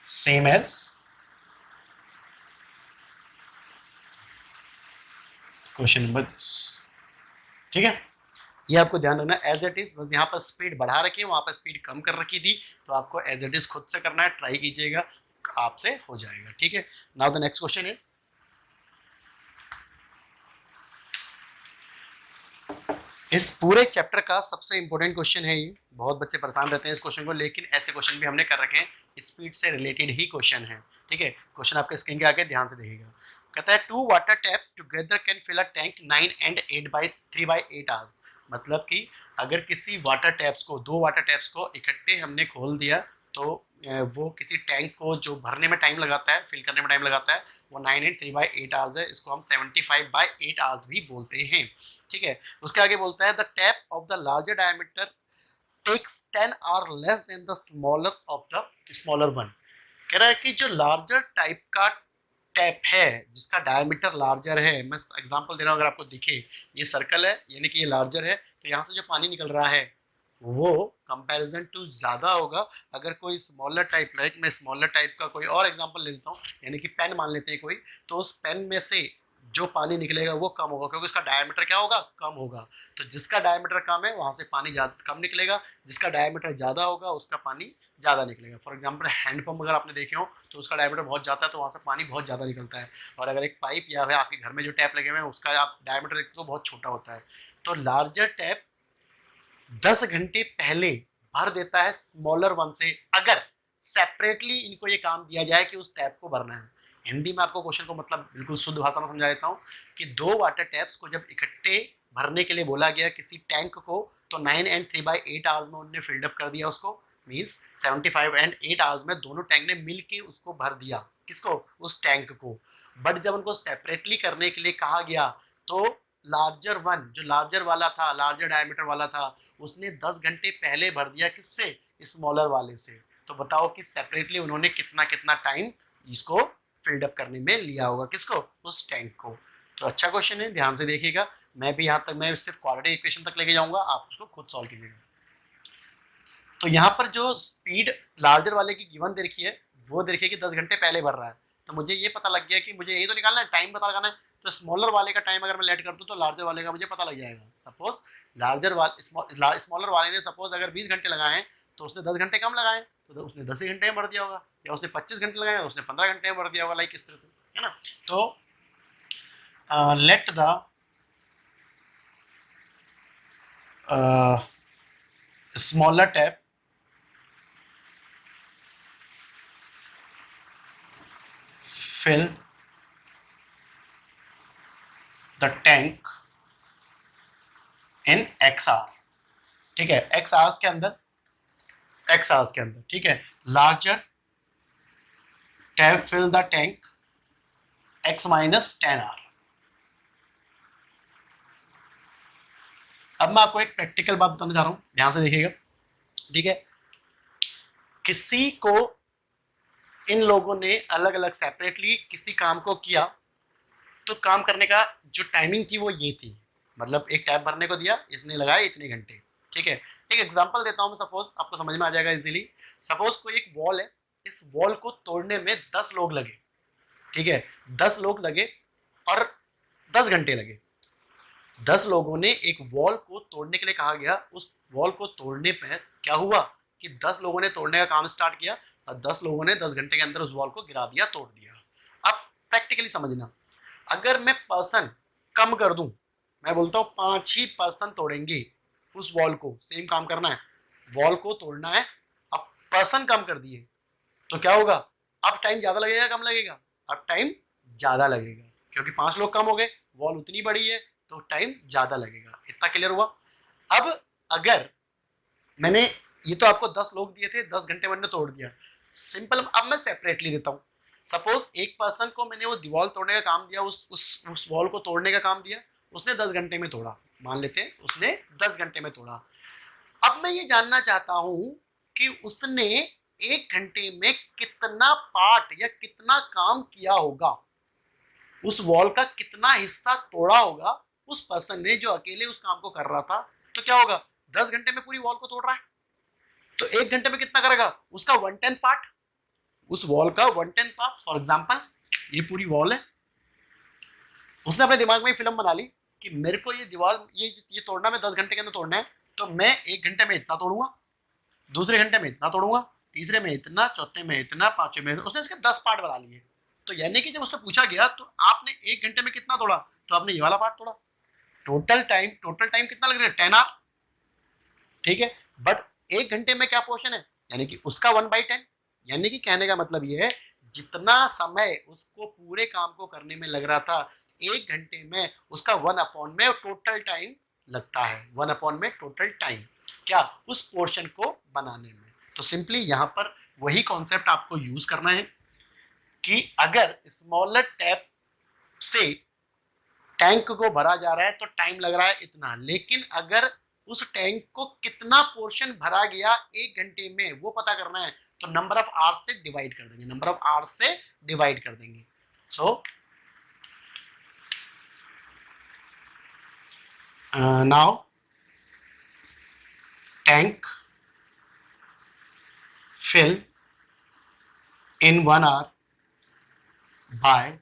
सेम एज क्वेश्चन नंबर 10, ठीक है। ये आपको ध्यान रखना एज इट इज, बस यहाँ पर स्पीड बढ़ा रखी है, वहां पर स्पीड कम कर रखी थी, तो आपको एज इट इज खुद से करना है, ट्राई कीजिएगा, आपसे हो जाएगा, ठीक है। Now the next question is, इस पूरे चैप्टर का सबसे इंपॉर्टेंट क्वेश्चन है ये, बहुत बच्चे परेशान रहते हैं इस क्वेश्चन को, लेकिन ऐसे क्वेश्चन भी हमने कर रखे हैं, स्पीड से रिलेटेड ही क्वेश्चन है, ठीक है। क्वेश्चन आपके स्क्रीन के आगे ध्यान से देखिएगा, कहता है 2 water tap together can fill a tank 9 and 3/8 hours. मतलब कि अगर किसी वाटर टैप्स को, 2 वाटर टैप्स को इकट्ठे हमने खोल दिया तो वो किसी टैंक को जो भरने में टाइम लगाता है, फिल करने में टाइम लगाता है, वो 9 एंड 3/8 आवर्स है। इसको हम 75/8 आवर्स भी बोलते हैं। ठीक है, उसके आगे बोलता है the tap of the larger diameter takes 10 hour less than the smaller of the smaller one. कह रहा है कि जो लार्जर टाइप का टैप है जिसका डायमीटर लार्जर है, मैं एग्जांपल दे रहा हूँ, अगर आपको दिखे ये सर्कल है यानी कि ये लार्जर है, तो यहाँ से जो पानी निकल रहा है वो कंपैरिजन टू ज़्यादा होगा। अगर कोई स्मॉलर टाइप, लाइक मैं स्मॉलर टाइप का कोई और एग्जांपल ले लेता हूँ, यानी कि पेन मान लेते हैं कोई, तो उस पेन में से जो पानी निकलेगा वो कम होगा क्योंकि उसका डायमीटर क्या होगा, कम होगा। तो जिसका डायमीटर कम है वहाँ से पानी कम निकलेगा, जिसका डायमीटर ज़्यादा होगा उसका पानी ज़्यादा निकलेगा। फॉर एग्जाम्पल हैंडपम्प अगर आपने देखे हो तो उसका डायमीटर बहुत ज़्यादा है तो वहाँ से पानी बहुत ज़्यादा निकलता है। और अगर एक पाइप या फिर आपके घर में जो टैप लगे हुए हैं उसका आप डायमीटर देखते हो तो बहुत छोटा होता है। तो लार्जर टैप 10 घंटे पहले भर देता है स्मॉलर वन से, अगर सेपरेटली इनको ये काम दिया जाए कि उस टैप को भरना है। हिंदी में आपको क्वेश्चन को मतलब बिल्कुल शुद्ध भाषा में समझा देता हूँ कि दो वाटर टैप्स को जब इकट्ठे भरने के लिए बोला गया किसी टैंक को, तो 9 एंड 3/8 आवर्स में उन्होंने फिल्डअप कर दिया उसको, मीन्स 75 एंड 8 आवर्स में दोनों टैंक ने मिल के उसको भर दिया। किसको, उस टैंक को। बट जब उनको सेपरेटली करने के लिए कहा गया तो लार्जर वन, जो लार्जर वाला था, लार्जर डायमीटर वाला था, उसने 10 घंटे पहले भर दिया किससे, स्मॉलर वाले से। तो बताओ कि सेपरेटली उन्होंने कितना कितना टाइम इसको फिल्डअप करने में लिया होगा, किसको, उस टैंक को। तो अच्छा क्वेश्चन है, ध्यान से देखिएगा। मैं भी यहाँ तक, मैं सिर्फ क्वाड्रेटिक इक्वेशन तक लेके जाऊंगा, आप उसको खुद सॉल्व कीजिएगा। तो यहाँ पर जो स्पीड लार्जर वाले की गिवन दे रखी है वो देखिए कि 10 घंटे पहले भर रहा है। तो मुझे ये पता लग गया कि मुझे यही तो निकालना है, टाइम पता लगाना है। तो स्मॉलर वाले का टाइम अगर मैं लेट कर दूं तो लार्जर वाले का मुझे पता लग जाएगा। सपोज लार्जर वाले, स्मॉलर वाले ने सपोज अगर 20 घंटे लगाए हैं तो उसने 10 घंटे कम लगाए, तो उसने 10 ही घंटे में भर दिया होगा। या उसने 25 घंटे लगाए तो उसने 15 घंटे में भर दिया होगा, लाइक इस तरह से, है ना। तो let the smaller tap fill the tank in x hour। ठीक है, x hours के अंदर, x hours के अंदर, ठीक है। Larger tap fill the tank x minus 10 hour। अब मैं आपको एक प्रैक्टिकल बात बताने जा रहा हूं, ध्यान से देखिएगा। ठीक है, किसी को, इन लोगों ने अलग अलग सेपरेटली किसी काम को किया, तो काम करने का जो टाइमिंग थी वो ये थी, मतलब एक टैप भरने को दिया, इसने लगाए इतने घंटे। ठीक है, एक एग्जांपल देता हूं मैं, सपोज आपको समझ में आ जाएगा इजीली। सपोज कोई एक वॉल है, इस वॉल को तोड़ने में 10 लोग लगे। ठीक है, 10 लोग लगे और 10 घंटे लगे। 10 लोगों ने एक वॉल को तोड़ने के लिए कहा गया। उस वॉल को तोड़ने पर क्या हुआ कि 10 लोगों ने तोड़ने का काम स्टार्ट किया और 10 लोगों ने 10 घंटे के अंदर उस वॉल को गिरा दिया, तोड़ दिया। अब प्रैक्टिकली समझना, अगर मैं पर्सन कम कर दूं, मैं बोलता हूं 5 ही पर्सन तोड़ेंगे उस वॉल को, सेम काम करना है, वॉल को तोड़ना है, अब पर्सन कम कर दिए तो क्या होगा, अब टाइम ज्यादा लगेगा कम लगेगा, अब टाइम ज्यादा लगेगा क्योंकि 5 लोग कम हो गए, वॉल उतनी बड़ी है तो टाइम ज्यादा लगेगा। इतना क्लियर हुआ। अब अगर मैंने, ये तो आपको 10 लोग दिए थे, 10 घंटे मैंने तोड़ दिया, सिंपल। अब मैं सेपरेटली देता हूं। सपोज एक पर्सन को मैंने वो दीवार तोड़ने का काम दिया, उस वॉल को तोड़ने का काम दिया, उसने 10 घंटे में तोड़ा, मान लेते हैं उसने 10 घंटे में तोड़ा। अब मैं ये जानना चाहता हूं कि उसने 1 घंटे में कितना पार्ट या कितना काम किया होगा, उस वॉल का कितना हिस्सा तोड़ा होगा उस पर्सन ने जो अकेले उस काम को कर रहा था। तो क्या होगा, 10 घंटे में पूरी वॉल को तोड़ रहा है तो 1 घंटे में कितना करेगा, उसका 1/10 पार्ट, उस वॉल का 1/10 पार्ट। फॉर एग्जाम्पल ये पूरी वॉल है, उसने अपने दिमाग में फिल्म बना ली कि मेरे को ये दीवार, ये तोड़ना मैं 10 घंटे के अंदर तोड़ना है, तो मैं 1 घंटे में इतना तोड़ूंगा, दूसरे घंटे में इतना तोड़ूंगा, तीसरे में इतना, चौथे में इतना, पांचवें में। उसने इसके 10 पार्ट बना लिए। तो यानी कि जब उससे पूछा गया तो आपने 1 घंटे में कितना तोड़ा, तो आपने ये वाला पार्ट तोड़ा। टोटल टाइम कितना लग रहा है, 10 आवर। ठीक है, बट 1 घंटे में क्या पोर्शन है, यानी कि उसका 1/10। यानी कि कहने का मतलब ये है, जितना समय उसको पूरे काम को करने में लग रहा था 1 घंटे में, उसका 1/में टोटल टाइम लगता है। 1/में टोटल टाइम क्या, उस पोर्शन को बनाने में। तो सिंपली यहाँ पर वही कॉन्सेप्ट आपको यूज करना है कि अगर स्मॉलर टैप से टैंक को भरा जा रहा है तो टाइम लग रहा है इतना, लेकिन अगर उस टैंक को कितना पोर्शन भरा गया 1 घंटे में वो पता करना है तो नंबर ऑफ आवर्स से डिवाइड कर देंगे, नंबर ऑफ आवर्स से डिवाइड कर देंगे। So now tank fill in 1 hour by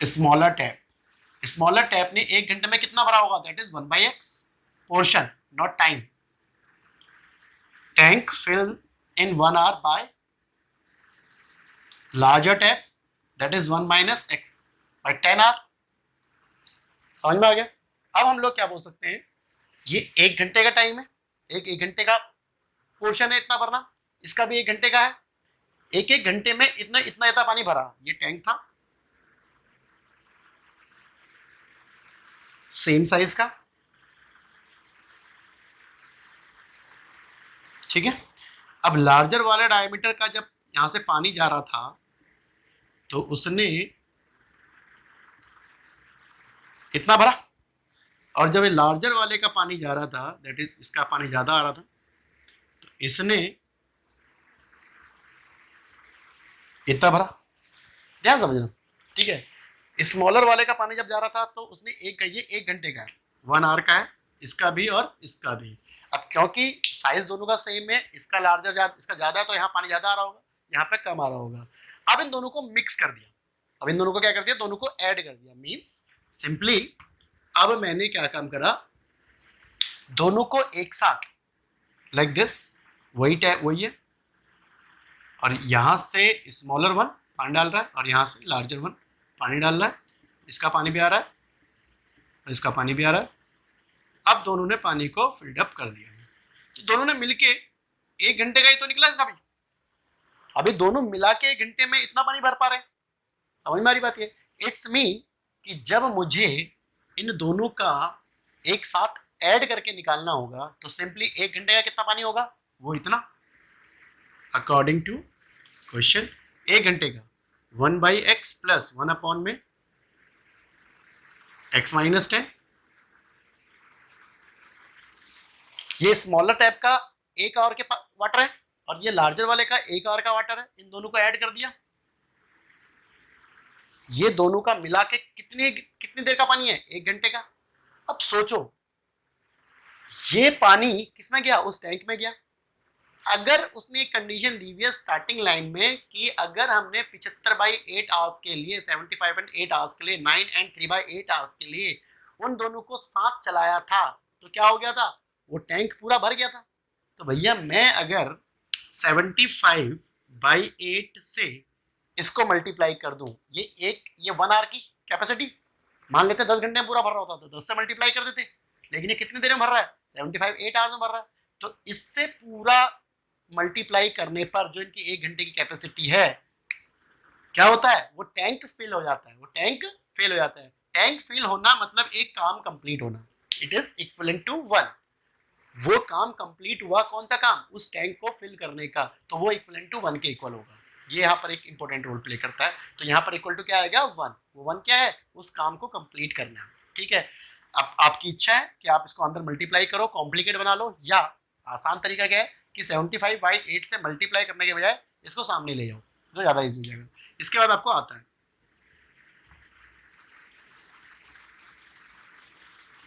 smaller tap। Smaller tap ने 1 घंटे में कितना भरा होगा, that is 1/x portion not time. Tank fill in 1 hour by larger tap that is 1 - x by 10 hour। समझ में आ गया? अब हम लोग क्या बोल सकते हैं, ये 1 घंटे का टाइम है, एक घंटे का पोर्शन है इतना भरना, इसका भी 1 घंटे का है, एक घंटे में इतना इतना इतना पानी भरा। ये टैंक था सेम साइज का, ठीक है। अब लार्जर वाले डायमीटर का जब यहां से पानी जा रहा था तो उसने इतना भरा, और जब ये लार्जर वाले का पानी जा रहा था दैट इज इसका पानी ज्यादा आ रहा था तो इसने इतना भरा। ध्यान समझना, ठीक है। स्मॉलर वाले का पानी जब जा रहा था तो उसने ये 1 घंटे का है, 1 hour का है, इसका भी और इसका भी। अब क्योंकि साइज दोनों का सेम है, इसका लार्जर इसका ज्यादा है तो यहाँ पानी ज्यादा आ रहा होगा, यहाँ पे कम आ रहा होगा। अब इन दोनों को मिक्स कर दिया, अब इन दोनों को क्या कर दिया, दोनों को ऐड कर दिया। मीन्स सिंपली अब मैंने क्या काम करा, दोनों को एक साथ लाइक दिस, वही है, और यहां से स्मॉलर वन पानी डाल रहा है और यहां से लार्जर वन पानी डाल रहा है, इसका पानी भी आ रहा है और इसका पानी भी आ रहा है। अब दोनों ने पानी को फिल्ड अप कर दिया है, तो दोनों ने मिलके 1 घंटे का ही तो निकला था। अभी दोनों मिला के 1 घंटे में इतना पानी भर पा रहे हैं। समझ में आ रही बात? ये इट्स मीन कि जब मुझे इन दोनों का एक साथ ऐड करके निकालना होगा तो सिंपली 1 घंटे का कितना पानी होगा, वो इतना। अकॉर्डिंग टू क्वेश्चन 1 घंटे का 1/x प्लस 1 में x - 10। ये स्मॉलर टैप का 1 आवर के वाटर है और ये लार्जर वाले का 1 आवर का वाटर है, इन दोनों को ऐड कर दिया। ये दोनों का मिला के कितनी देर का पानी है, 1 घंटे का। अब सोचो ये पानी किसमें गया, उस टैंक में गया। अगर उसने एक कंडीशन दी हुई है स्टार्टिंग लाइन में कि अगर हमने 75/8 आवर्स के लिए 75.8 आवर्स के लिए 9 and 3/8 आवर्स के लिए उन दोनों को साथ चलाया था तो क्या हो गया था, वो टैंक पूरा भर गया था। तो भैया मैं अगर 75/8 से इसको मल्टीप्लाई कर दूं, ये 1 आवर की कैपेसिटी मान लेते 10 घंटे में पूरा भर रहा होता तो 10 से मल्टीप्लाई कर देते, लेकिन ये कितनी देर में भर रहा है, 75/8 आवर्स में भर रहा है। तो इससे पूरा मल्टीप्लाई करने पर जो इनकी 1 घंटे की कैपेसिटी है क्या होता है, वो टैंक फिल हो जाता है, वो टैंक फिल हो जाता है। टैंक फिल होना मतलब एक काम कंप्लीट होना, इट इज इक्विवेलेंट टू 1। वो काम कंप्लीट हुआ, कौन सा काम, उस टैंक को फिल करने का, तो वो इक्विवेलेंट टू 1 के इक्वल होगा। ये यहाँ पर एक इंपॉर्टेंट रोल प्ले करता है। तो यहाँ पर इक्वल टू क्या आएगा, 1। वो 1 क्या है, उस काम को कंप्लीट करना, ठीक है। अब आपकी इच्छा है कि आप इसको अंदर मल्टीप्लाई करो, कॉम्प्लिकेट बना लो, या आसान तरीका क्या है कि 75/8 से मल्टीप्लाई करने के बजाय इसको सामने ले जाओ तो ज्यादा इजी हो जाएगा। इसके बाद आपको आता है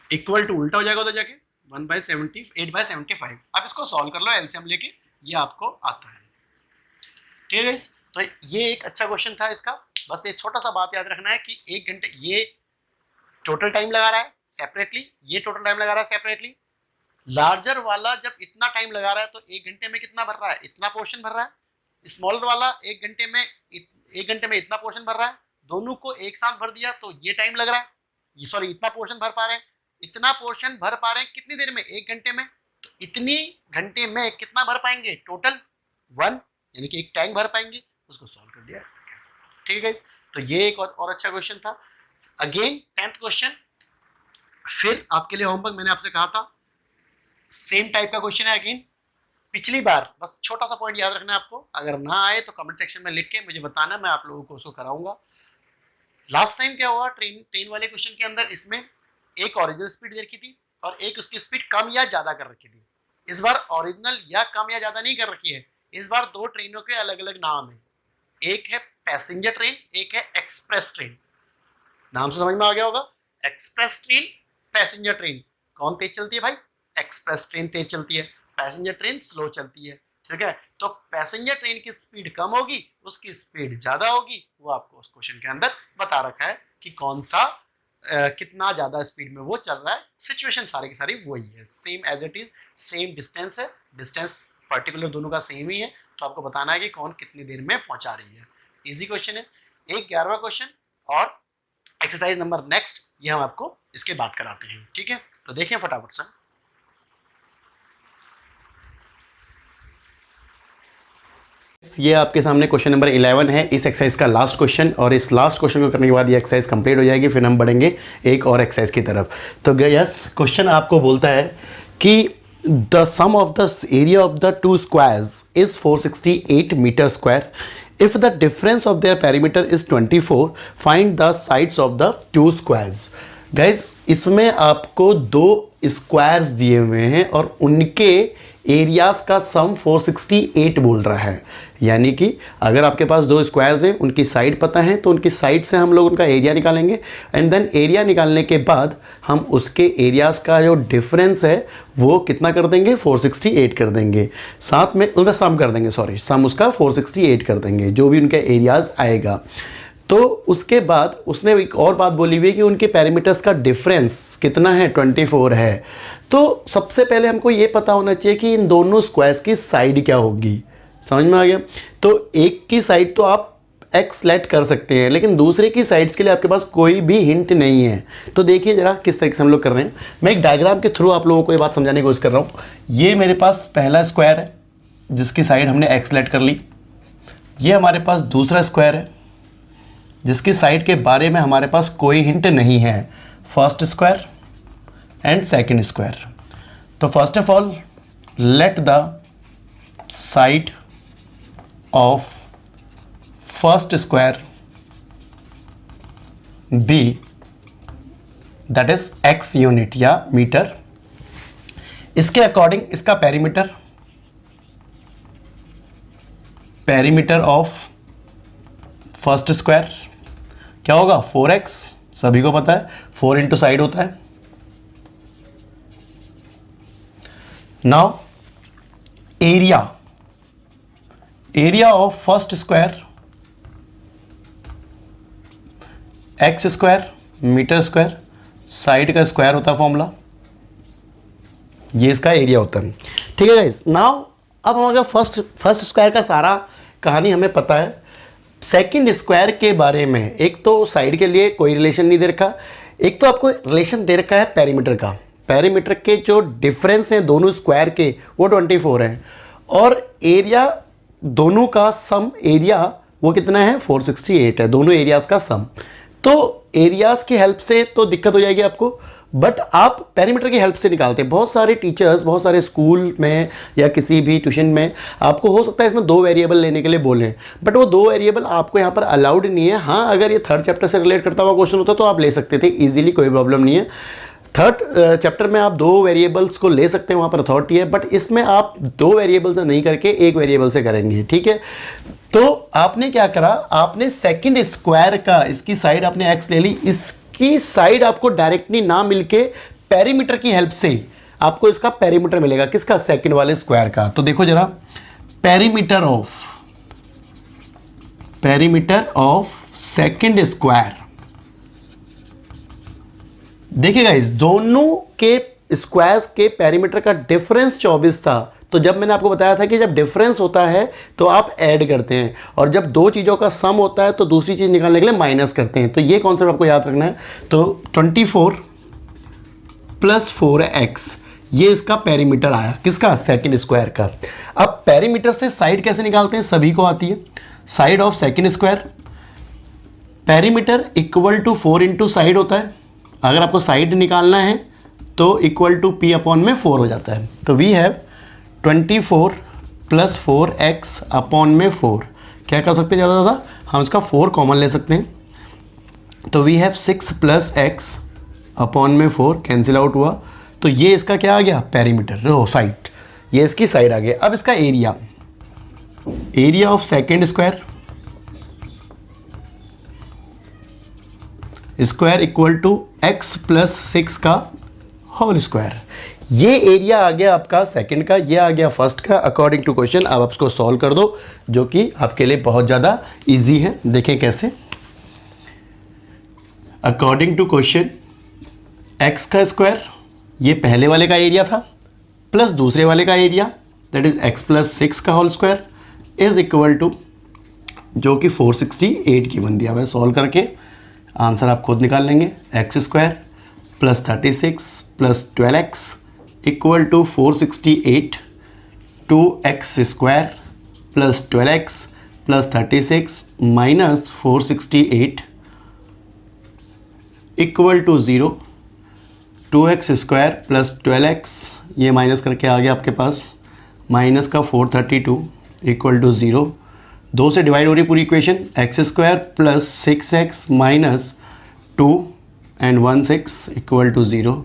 इक्वल टू, उल्टा हो जाएगा उधर जाके 1/8/75। आप इसको सॉल्व कर लो एलसीएम लेके, ये आपको आता है, ठीक है गाइस। तो ये एक अच्छा क्वेश्चन था इसका। बस एक छोटा सा बात याद रखना है कि 1 घंटे ये टोटल टाइम लगा रहा है सेपरेटली, ये टोटल टाइम लगा रहा है सेपरेटली। लार्जर वाला जब इतना टाइम लगा रहा है तो 1 घंटे में कितना भर रहा है, इतना पोर्शन भर रहा है। स्मॉलर वाला 1 घंटे में इतना पोर्शन भर रहा है। दोनों को एक साथ भर दिया तो ये टाइम लग रहा है, ये सॉरी इतना पोर्शन भर पा रहे हैं, इतना पोर्शन भर पा रहे हैं कितनी देर में, 1 घंटे में। तो इतनी घंटे में कितना भर पाएंगे, टोटल 1, यानी कि एक टैंक भर पाएंगे। उसको सॉल्व कर दिया इस तरीके से, ठीक है गाइस। तो ये एक और अच्छा क्वेश्चन था। अगेन 10th क्वेश्चन, फिर आपके लिए होमवर्क मैंने आपसे कहा था सेम टाइप का क्वेश्चन है अगेन। पिछली बार, बस छोटा सा पॉइंट याद रखना है आपको, अगर ना आए तो कमेंट सेक्शन में लिख के मुझे बताना, मैं आप लोगों को उसको कराऊंगा। लास्ट टाइम क्या हुआ ट्रेन वाले क्वेश्चन के अंदर, इसमें एक ओरिजिनल स्पीड दे रखी थी और एक उसकी स्पीड कम या ज्यादा कर रखी थी। इस बार ओरिजिनल या कम या ज्यादा नहीं कर रखी है, इस बार दो ट्रेनों के अलग अलग नाम है, एक है पैसेंजर ट्रेन, एक है एक्सप्रेस ट्रेन। नाम से समझ में आ गया होगा, एक्सप्रेस ट्रेन, पैसेंजर ट्रेन। कौन तेज चलती है भाई? एक्सप्रेस ट्रेन तेज चलती है, पैसेंजर ट्रेन स्लो चलती है। ठीक है, तो पैसेंजर ट्रेन की स्पीड कम होगी, उसकी स्पीड ज्यादा होगी, वो आपको उस क्वेश्चन के अंदर बता रखा है कि कौन सा कितना ज्यादा स्पीड में वो चल रहा है। सिचुएशन सारी की सारी वही है, same as it is, same distance है, डिस्टेंस पर्टिकुलर दोनों का सेम ही है, तो आपको बताना है कि कौन कितनी देर में पहुंचा रही है। इजी क्वेश्चन है। एक 11वां क्वेश्चन और एक्सरसाइज नंबर नेक्स्ट, ये हम आपको इसके बाद कराते हैं। ठीक है, तो देखिए फटाफट से। ये आपके सामने क्वेश्चन नंबर 11 है, इस एक्सरसाइज का लास्ट क्वेश्चन, और इस लास्ट क्वेश्चन को करने के बाद ये एक्सरसाइज कंप्लीट हो जाएगी, फिर हम बढ़ेंगे एक और एक्सरसाइज की तरफ। तो यस, क्वेश्चन आपको बोलता है कि the sum of the area of the two squares is 468 metre square. If the difference of their perimeter is 24, find the sides of the two squares. Guys, इसमें आपको दो स्क्वायर्स दिए हुए हैं और उनके एरियाज का सम 468 बोल रहा है। यानी कि अगर आपके पास दो स्क्वायर्स हैं, उनकी साइड पता है, तो उनकी साइड से हम लोग उनका एरिया निकालेंगे, एंड देन एरिया निकालने के बाद हम उसके एरियाज का जो डिफरेंस है वो कितना कर देंगे, 468 कर देंगे, साथ में उनका सम कर देंगे, सॉरी सम उसका 468 कर देंगे, जो भी उनका एरियाज आएगा। तो उसके बाद उसने एक और बात बोली हुई है कि उनके पैरामीटर्स का डिफरेंस कितना है, 24 है। तो सबसे पहले हमको ये पता होना चाहिए कि इन दोनों स्क्वायर्स की साइड क्या होगी। समझ में आ गया? तो एक की साइड तो आप एक्स सेलेक्ट कर सकते हैं, लेकिन दूसरे की साइड्स के लिए आपके पास कोई भी हिंट नहीं है। तो देखिए जरा किस तरीके से हम लोग कर रहे हैं। मैं एक डायग्राम के थ्रू आप लोगों को ये बात समझाने की कोशिश कर रहा हूँ। ये मेरे पास पहला स्क्वायर है जिसकी साइड हमने एक्स सेलेक्ट कर ली। ये हमारे पास दूसरा स्क्वायर है जिसकी साइड के बारे में हमारे पास कोई हिंट नहीं है, first square and second square. तो first of all let the side of first square be that is X unit या मीटर। इसके अकॉर्डिंग इसका पेरीमीटर ऑफ फर्स्ट स्क्वायर क्या होगा, 4x, सभी को पता है 4 इंटू साइड होता है। Now area of first square x square metre square, side का स्क्वायर होता है फॉर्मूला, ये इसका एरिया होता है। ठीक है गाइस, नाउ अब हमारा फर्स्ट स्क्वायर का सारा कहानी हमें पता है। सेकंड स्क्वायर के बारे में, एक तो साइड के लिए कोई रिलेशन नहीं दे रखा, एक तो आपको रिलेशन दे रखा है पेरीमीटर का। पेरीमीटर के जो डिफरेंस हैं दोनों स्क्वायर के वो 24 हैं, और एरिया दोनों का सम एरिया वो कितना है, 468 है, दोनों एरियाज का सम। तो एरियाज की हेल्प से तो दिक्कत हो जाएगी आपको, बट आप पेरीमीटर की हेल्प से निकालते हैं। बहुत सारे टीचर्स बहुत सारे स्कूल में या किसी भी ट्यूशन में आपको हो सकता है इसमें 2 वेरिएबल लेने के लिए बोलें, बट वो 2 वेरिएबल आपको यहाँ पर अलाउड नहीं है। हाँ, अगर ये 3rd चैप्टर से रिलेट करता हुआ क्वेश्चन होता तो आप ले सकते थे इजीली, कोई प्रॉब्लम नहीं है। 3rd चैप्टर में आप 2 वेरिएबल्स को ले सकते हैं, वहाँ पर अथॉरिटी है, बट इसमें आप 2 वेरिएबल से नहीं करके 1 वेरिएबल से करेंगे। ठीक है, तो आपने क्या करा, आपने सेकंड स्क्वायर का इसकी साइड आपने एक्स ले ली, इसकी साइड आपको डायरेक्टली ना मिलके पेरीमीटर की हेल्प से आपको इसका पेरीमीटर मिलेगा, किसका, सेकंड वाले स्क्वायर का। तो देखो जरा, पेरीमीटर ऑफ सेकंड स्क्वायर, देखिए गाइस दोनों के स्क्वायर्स के पेरीमीटर का डिफरेंस 24 था। तो जब मैंने आपको बताया था कि जब डिफरेंस होता है तो आप ऐड करते हैं, और जब दो चीज़ों का सम होता है तो दूसरी चीज़ निकालने के लिए माइनस करते हैं। तो ये कॉन्सेप्ट आपको याद रखना है। तो 24 + 4x ये इसका पेरीमीटर आया, किसका, सेकंड स्क्वायर का। अब पेरीमीटर से साइड कैसे निकालते हैं, सभी को आती है। Side of second square, perimeter equal to 4 into side होता है। अगर आपको साइड निकालना है तो इक्वल टू P/4 हो जाता है। तो we have 24 plus 4x upon में 4, क्या कर सकते हैं ज़्यादा ज़्यादा हम इसका 4 कॉमन ले सकते हैं, तो we have 6 plus x upon में 4 कैंसिल आउट हुआ, तो ये इसका क्या आ गया पेरीमीटर, साइड, ये इसकी साइड आ गया। अब इसका area, area of second square square equal to x plus 6 का होल स्क्वायर, ये एरिया आ गया आपका सेकंड का, ये आ गया फर्स्ट का अकॉर्डिंग टू क्वेश्चन। अब आप इसको सॉल्व कर दो, जो कि आपके लिए बहुत ज़्यादा इजी है। देखें कैसे, अकॉर्डिंग टू क्वेश्चन x का स्क्वायर, ये पहले वाले का एरिया था, प्लस दूसरे वाले का area that is x plus 6 का whole square is equal to, जो कि 468 गिवन दिया हुआ है। सॉल्व करके आंसर आप खुद निकाल लेंगे, x square plus 36 plus 12x equal to 468, 2x square plus 12x plus 36 minus 468 equal to 0, 2x square plus 12x, ये माइनस करके आ गया आपके पास माइनस का 432 इक्वल टू 0, 2 से डिवाइड हो रही पूरी equation, x square plus 6x minus 2 and 16 equal to 0।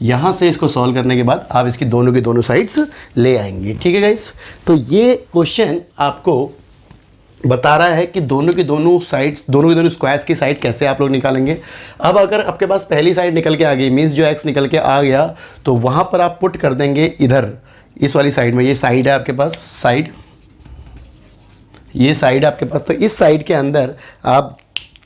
यहाँ से इसको सॉल्व करने के बाद आप इसकी दोनों की दोनों साइड्स ले आएंगे। ठीक है गाइस, तो ये क्वेश्चन आपको बता रहा है कि दोनों की दोनों साइड्स, दोनों की दोनों स्क्वायर्स की साइड कैसे आप लोग निकालेंगे। अब अगर आपके पास पहली साइड निकल के आ गई, मीन्स जो x निकल के आ गया, तो वहाँ पर आप पुट कर देंगे इधर इस वाली साइड में, ये साइड है आपके पास, साइड, ये साइड आपके पास, तो इस साइड के अंदर आप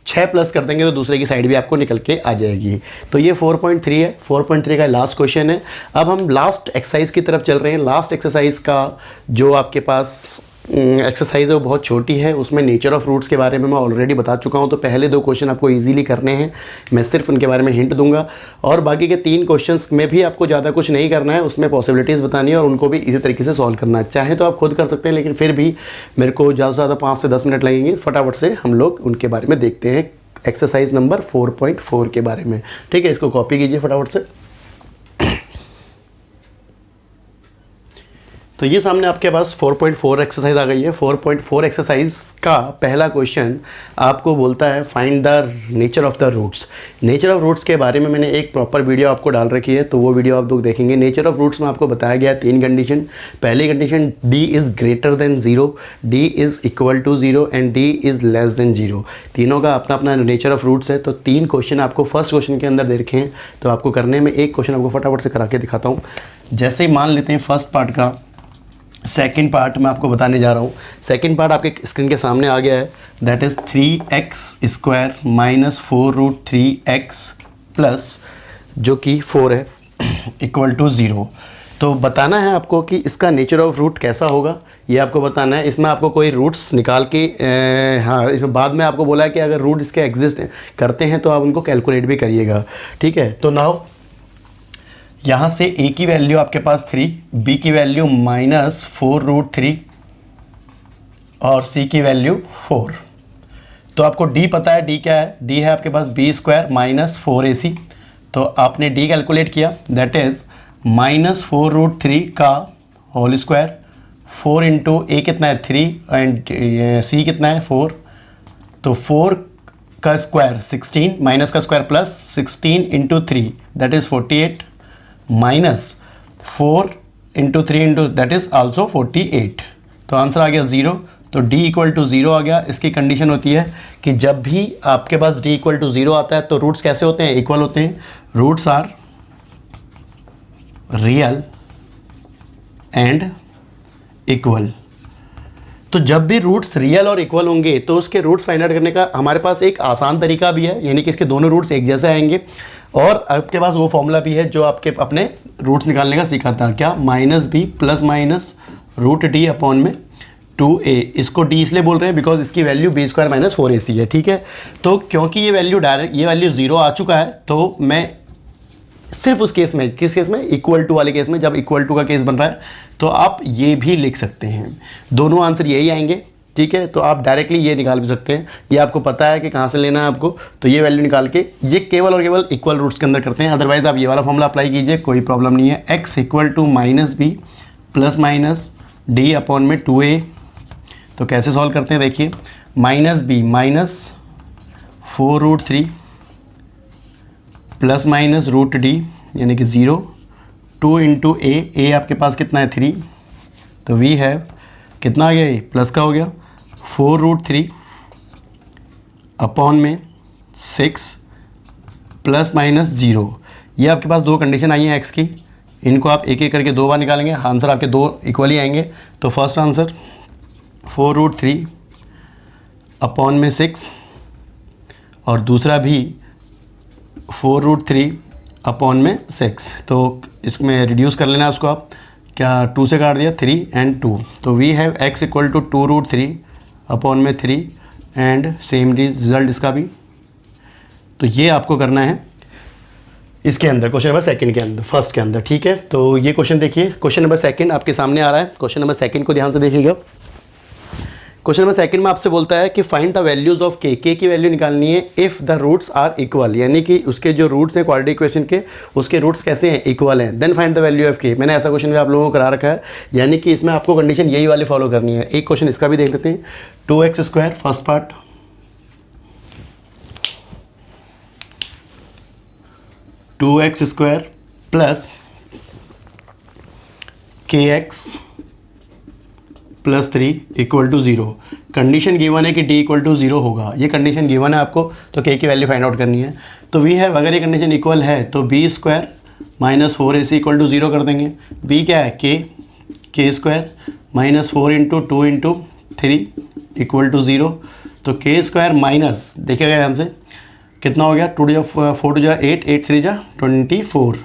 6 प्लस कर देंगे तो दूसरे की साइड भी आपको निकल के आ जाएगी। तो ये 4.3 है, 4.3 का लास्ट क्वेश्चन है। अब हम लास्ट एक्सरसाइज की तरफ चल रहे हैं। लास्ट एक्सरसाइज का जो आपके पास एक्सरसाइज है वो बहुत छोटी है, उसमें नेचर ऑफ रूट्स के बारे में मैं ऑलरेडी बता चुका हूँ, तो पहले 2 क्वेश्चन आपको इजीली करने हैं, मैं सिर्फ उनके बारे में हिंट दूंगा, और बाकी के 3 क्वेश्चंस में भी आपको ज़्यादा कुछ नहीं करना है, उसमें पॉसिबिलिटीज़ बतानी है और उनको भी इसी तरीके से सॉल्व करना है। चाहे तो आप खुद कर सकते हैं, लेकिन फिर भी मेरे को ज़्यादा से ज़्यादा 5 से 10 मिनट लगेंगे, फटाफट से हम लोग उनके बारे में देखते हैं, एक्सरसाइज नंबर 4.4 के बारे में। ठीक है, इसको कॉपी कीजिए फटाफट से। तो ये सामने आपके पास 4.4 एक्सरसाइज आ गई है। 4.4 एक्सरसाइज का पहला क्वेश्चन आपको बोलता है find the nature of the roots. Nature of roots के बारे में मैंने एक प्रॉपर वीडियो आपको डाल रखी है, तो वो वीडियो आप लोग देखेंगे। नेचर ऑफ रूट्स में आपको बताया गया है 3 कंडीशन। पहली condition d is greater than 0, d is equal to 0 and d is less than 0। तीनों का अपना अपना नेचर ऑफ रूट्स है। तो 3 क्वेश्चन आपको फर्स्ट क्वेश्चन के अंदर दे रखे हैं, तो आपको करने में एक क्वेश्चन आपको फटाफट से करा के दिखाता हूँ। जैसे ही मान लेते हैं फर्स्ट पार्ट का सेकंड पार्ट मैं आपको बताने जा रहा हूँ। सेकंड पार्ट आपके स्क्रीन के सामने आ गया है, that is 3x square minus 4√3x plus जो कि 4 है इक्वल टू 0। तो बताना है आपको कि इसका नेचर ऑफ रूट कैसा होगा, ये आपको बताना है। इसमें आपको कोई रूट्स निकाल के हाँ, इसमें बाद में आपको बोला है कि अगर रूट इसके एग्जिस्ट करते हैं तो आप उनको कैलकुलेट भी करिएगा। ठीक है, तो नाउ यहाँ से a की वैल्यू आपके पास 3, b की वैल्यू माइनस 4√3 और c की वैल्यू 4। तो आपको d पता है, d क्या है, d है आपके पास b स्क्वायर माइनस 4ac। तो आपने d कैलकुलेट किया, दैट इज़ माइनस 4√3 का होल स्क्वायर, 4 इंटू a कितना है 3 एंड c कितना है 4, तो 4 का स्क्वायर 16 माइनस का square plus 16 into 3 that is 48 minus 4 into 3 into that is also 48। तो आंसर आ गया 0। तो d इक्वल टू 0 आ गया। इसकी कंडीशन होती है कि जब भी आपके पास d इक्वल टू 0 आता है तो रूट्स कैसे होते हैं, इक्वल होते हैं। Roots are real and equal. तो जब भी रूट्स रियल और इक्वल होंगे तो उसके रूट्स फाइंड आउट करने का हमारे पास एक आसान तरीका भी है, यानी कि इसके दोनों रूट्स एक जैसे आएंगे। और आपके पास वो फॉर्मूला भी है जो आपके अपने रूट्स निकालने का सीखा था, क्या, minus b plus minus root d upon में 2a। इसको d इसलिए बोल रहे हैं बिकॉज इसकी value b square minus 4ac है। ठीक है, तो क्योंकि ये वैल्यू डायरेक्ट, ये वैल्यू 0 आ चुका है, तो मैं सिर्फ उस केस में, किस केस में, इक्वल टू वाले केस में, जब इक्वल टू का केस बन रहा है तो आप ये भी लिख सकते हैं। दोनों आंसर यही आएंगे। ठीक है, तो आप डायरेक्टली ये निकाल भी सकते हैं, ये आपको पता है कि कहाँ से लेना है आपको, तो ये वैल्यू निकाल के ये केवल और केवल इक्वल रूट्स के अंदर करते हैं। अदरवाइज आप ये वाला फॉर्मूला अप्लाई कीजिए, कोई प्रॉब्लम नहीं है। x equal to minus b plus minus d upon में 2a। तो कैसे सॉल्व करते हैं देखिए, minus b minus 4√3 plus minus root d यानी कि 0, 2 इंटू ए आपके पास कितना है 3, तो वी है कितना आ गया, ये प्लस का हो गया 4√3 अपॉन में 6 प्लस माइनस 0। ये आपके पास दो कंडीशन आई हैं एक्स की, इनको आप एक एक करके दो बार निकालेंगे, आंसर आपके दो इक्वली आएंगे। तो फर्स्ट आंसर 4√3 अपॉन में 6 और दूसरा भी 4√3 अपॉन में 6। तो इसमें रिड्यूस कर लेना है उसको आप, क्या 2 से काट दिया 3 एंड 2, तो we have x equal to 2√3 upon में 3 एंड सेम रिजल्ट इसका भी। तो ये आपको करना है इसके अंदर क्वेश्चन नंबर सेकंड के अंदर, फर्स्ट के अंदर, ठीक है। तो ये क्वेश्चन देखिए, क्वेश्चन नंबर सेकंड आपके सामने आ रहा है। क्वेश्चन नंबर सेकंड को ध्यान से देखिएगा। क्वेश्चन नंबर सेकंड में आपसे बोलता है कि फाइंड द वैल्यूज ऑफ के की वैल्यू निकालनी है if the roots are equal, यानी कि उसके जो रूट्स हैं क्वाड्रेटिक इक्वेशन के, उसके रूट्स कैसे हैं, इक्वल हैं। Then find the value of k. मैंने ऐसा क्वेश्चन भी आप लोगों को करा रखा है, यानी कि इसमें आपको कंडीशन यही वाली फॉलो करनी है। एक क्वेश्चन इसका भी देख लेते हैं। 2x² first part, 2x² plus kx plus 3 equal to 0। Condition given है कि d इक्वल टू 0 होगा, ये कंडीशन गिवन है आपको, तो k की वैल्यू फाइंड आउट करनी है। तो वी है, अगर ये कंडीशन इक्वल है तो b² minus 4ac equal to 0 कर देंगे। b क्या है, k² minus 4 into 2 into 3 equal to 0। तो k² माइनस, देखिएगा ध्यान से, कितना हो गया, 2 4 2 8, 8 3 24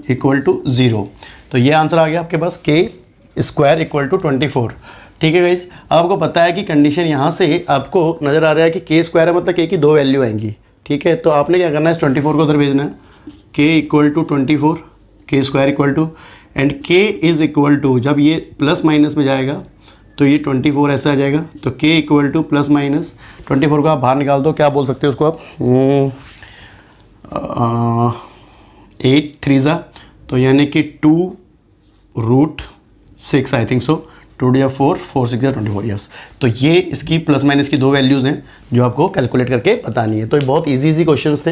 इक्वल टू 0। तो ये आंसर आ गया आपके पास k² इक्वल टू 24। ठीक है गाइस, आपको पता है कि कंडीशन यहाँ से आपको नज़र आ रहा है कि k² है, मतलब k की दो वैल्यू आएंगी। ठीक है, तो आपने क्या करना है, इस 24 को उधर भेजना है, k equal to 24, k² equal to, and k is equal to, जब ये प्लस माइनस में जाएगा तो ये 24 ऐसा आ जाएगा। तो k equal two plus minus 24 को आप बाहर निकाल दो, क्या बोल सकते हो उसको आप, 8 3 तो यानी कि 2√6 आई थिंक सो, 2 4 4 6 24, यस। तो ये इसकी प्लस माइनस की दो वैल्यूज़ हैं जो आपको कैलकुलेट करके बतानी है। तो ये बहुत इजी क्वेश्चंस थे।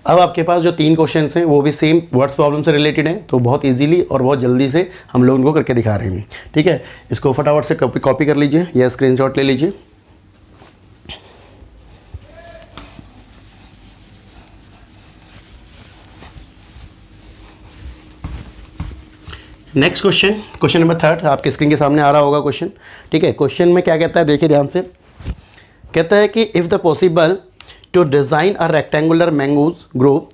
अब आपके पास जो 3 क्वेश्चंस हैं वो भी सेम वर्ड्स प्रॉब्लम से रिलेटेड हैं, तो बहुत इजीली और बहुत जल्दी से हम लोग उनको करके दिखा रहे हैं। ठीक है, इसको फटाफट से कॉपी कर लीजिए या स्क्रीनशॉट ले लीजिए। नेक्स्ट क्वेश्चन, क्वेश्चन नंबर 3 आपके स्क्रीन के सामने आ रहा होगा क्वेश्चन। ठीक है, क्वेश्चन में क्या कहता है देखिए ध्यान से, कहता है कि if the possible to design a rectangular mangoes grove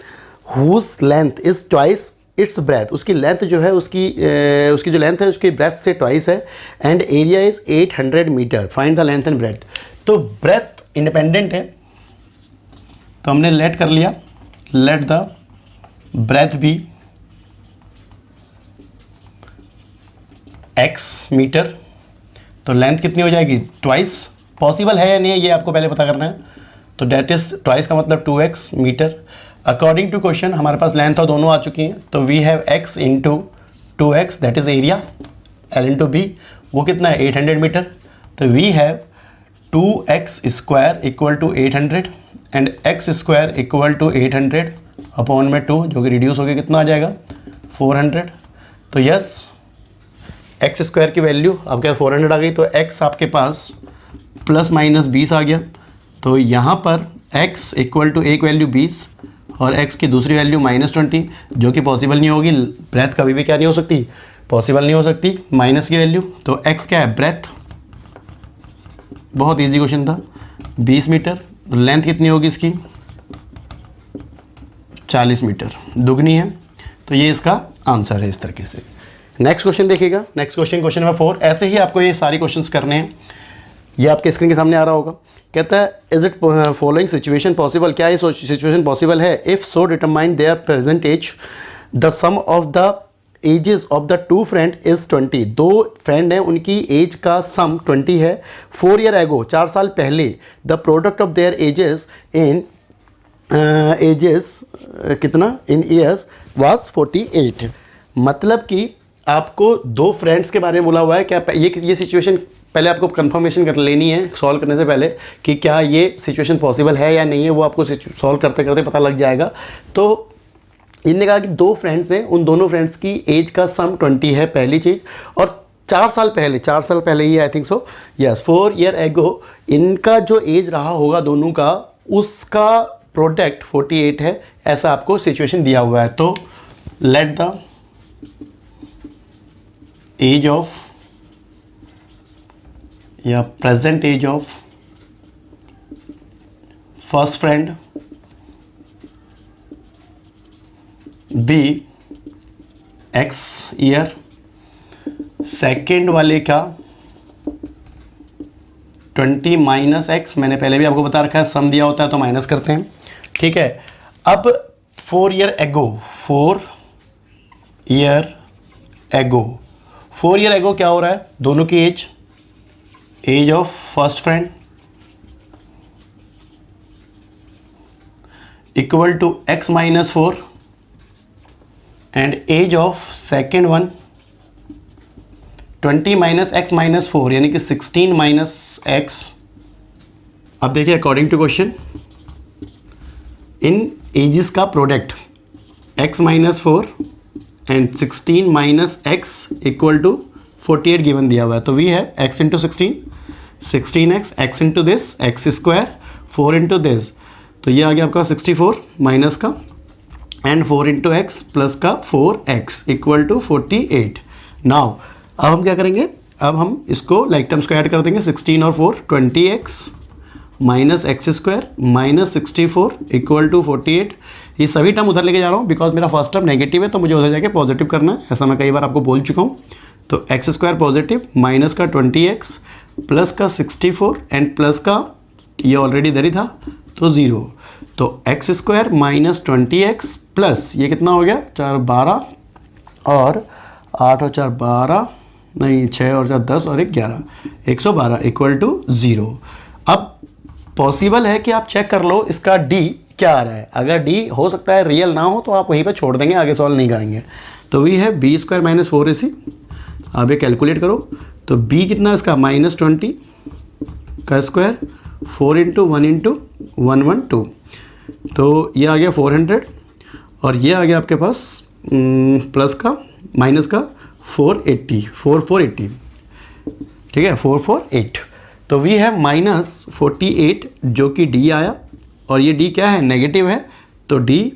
whose length is twice its breadth, उसकी लेंथ जो है उसकी जो लेंथ है उसकी ब्रेथ से ट्वाइस है, and area is 800 metre, find the length and breadth. तो ब्रेथ इंडिपेंडेंट है, तो हमने लेट कर लिया, लेट द ब्रेथ भी x मीटर, तो लेंथ कितनी हो जाएगी, ट्वाइस। पॉसिबल है या नहीं है ये आपको पहले पता करना है, तो डेट इज ट्वाइस का मतलब 2x metre. According to question हमारे पास लेंथ और दोनों आ चुकी हैं, तो we have x into 2x that is area, l into b वो कितना है 800 मीटर। तो we have 2x² equal to 800 and x² equal to 800 upon में 2, जो कि रिड्यूस हो गया कितना आ जाएगा 400। तो यस, x² की वैल्यू आपके 400 आ गई, तो x आपके पास प्लस माइनस 20 आ गया। तो यहाँ पर x इक्वल टू एक वैल्यू 20 और x की दूसरी वैल्यू -20, जो कि पॉसिबल नहीं होगी, ब्रेथ कभी भी क्या नहीं हो सकती, पॉसिबल नहीं हो सकती, माइनस की वैल्यू। तो x क्या है, ब्रेथ, बहुत इजी क्वेश्चन था, 20 मीटर। लेंथ कितनी होगी इसकी 40 मीटर, दुगनी है। तो ये इसका आंसर है इस तरीके से। नेक्स्ट क्वेश्चन देखिएगा, नेक्स्ट क्वेश्चन, क्वेश्चन नंबर 4। ऐसे ही आपको ये सारी क्वेश्चंस करने हैं, ये आपके स्क्रीन के सामने आ रहा होगा। कहता है is it following situation possible, क्या ये सिचुएशन पॉसिबल है, if so determine their present age, the sum of the ages of the two friend is 20, दो फ्रेंड हैं उनकी एज का सम 20 है। 4 ईयर एगो, 4 साल पहले, the product of their ages in कितना इन ईयर्स वाज 48, मतलब कि आपको दो फ्रेंड्स के बारे में बोला हुआ है। क्या ये सिचुएशन पहले आपको कंफर्मेशन कर लेनी है सॉल्व करने से पहले कि क्या ये सिचुएशन पॉसिबल है या नहीं है, वो आपको सॉल्व करते करते पता लग जाएगा। तो इनने कहा कि दो फ्रेंड्स हैं, उन दोनों फ्रेंड्स की एज का सम 20 है, पहली चीज़। और 4 साल पहले ही I think so, yes 4 year ago इनका जो एज रहा होगा दोनों का, उसका प्रोडक्ट 48 है, ऐसा आपको सिचुएशन दिया हुआ है। तो लेट द एज ऑफ या present age of first friend be x year, second वाले का 20 माइनस एक्स। मैंने पहले भी आपको बता रखा है, सम दिया होता है तो माइनस करते हैं, ठीक है। अब 4 ईयर एगो, 4 ईयर एगो क्या हो रहा है, दोनों की age of first friend equal to x minus 4 and age of second one 20 minus x minus 4 यानी कि 16 माइनस एक्स। अब देखिए अकॉर्डिंग टू क्वेश्चन, इन एजेस का product x minus 4 and 16 minus x equal to 48 given दिया हुआ है। तो we have x into 16x, x into this x square, 4 into this, तो ये आ गया आपका 64 माइनस का एंड 4 इंटू एक्स प्लस का 4x इक्वल टू 48। नाउ अब हम क्या करेंगे, अब हम इसको लाइक टर्म्स को ऐड कर देंगे, 16 और 4 20x minus x square minus 64 equal to 48। ये सभी टर्म उधर लेके जा रहा हूँ बिकॉज मेरा फर्स्ट टर्म नेगेटिव है, तो मुझे उधर जाके पॉजिटिव करना है, ऐसा मैं कई बार आपको बोल चुका हूँ। तो एक्स स्क्वायर पॉजिटिव माइनस का 20x प्लस का 64 एंड प्लस का ये ऑलरेडी इधर ही था तो 0। तो x square minus 20x plus ये कितना हो गया 4 12 और 8 और 4 12 नहीं 6 और 4 10 और 1 11 112 इक्वल टू 0। अब पॉसिबल है कि आप चेक कर लो इसका d क्या आ रहा है। अगर d हो सकता है रियल ना हो तो आप वहीं पे छोड़ देंगे, आगे सॉल्व नहीं करेंगे। तो वी है बी स्क्वायर माइनस 4ac, आप ये कैलकुलेट करो तो b कितना इसका माइनस 20 का स्क्वायर 4 इंटू 1 इंटू 112, तो ये आ गया 400 और ये आ गया आपके पास प्लस का माइनस का 480 ठीक है 448। तो वी है माइनस 48 जो कि d आया और ये d क्या है नेगेटिव है, तो d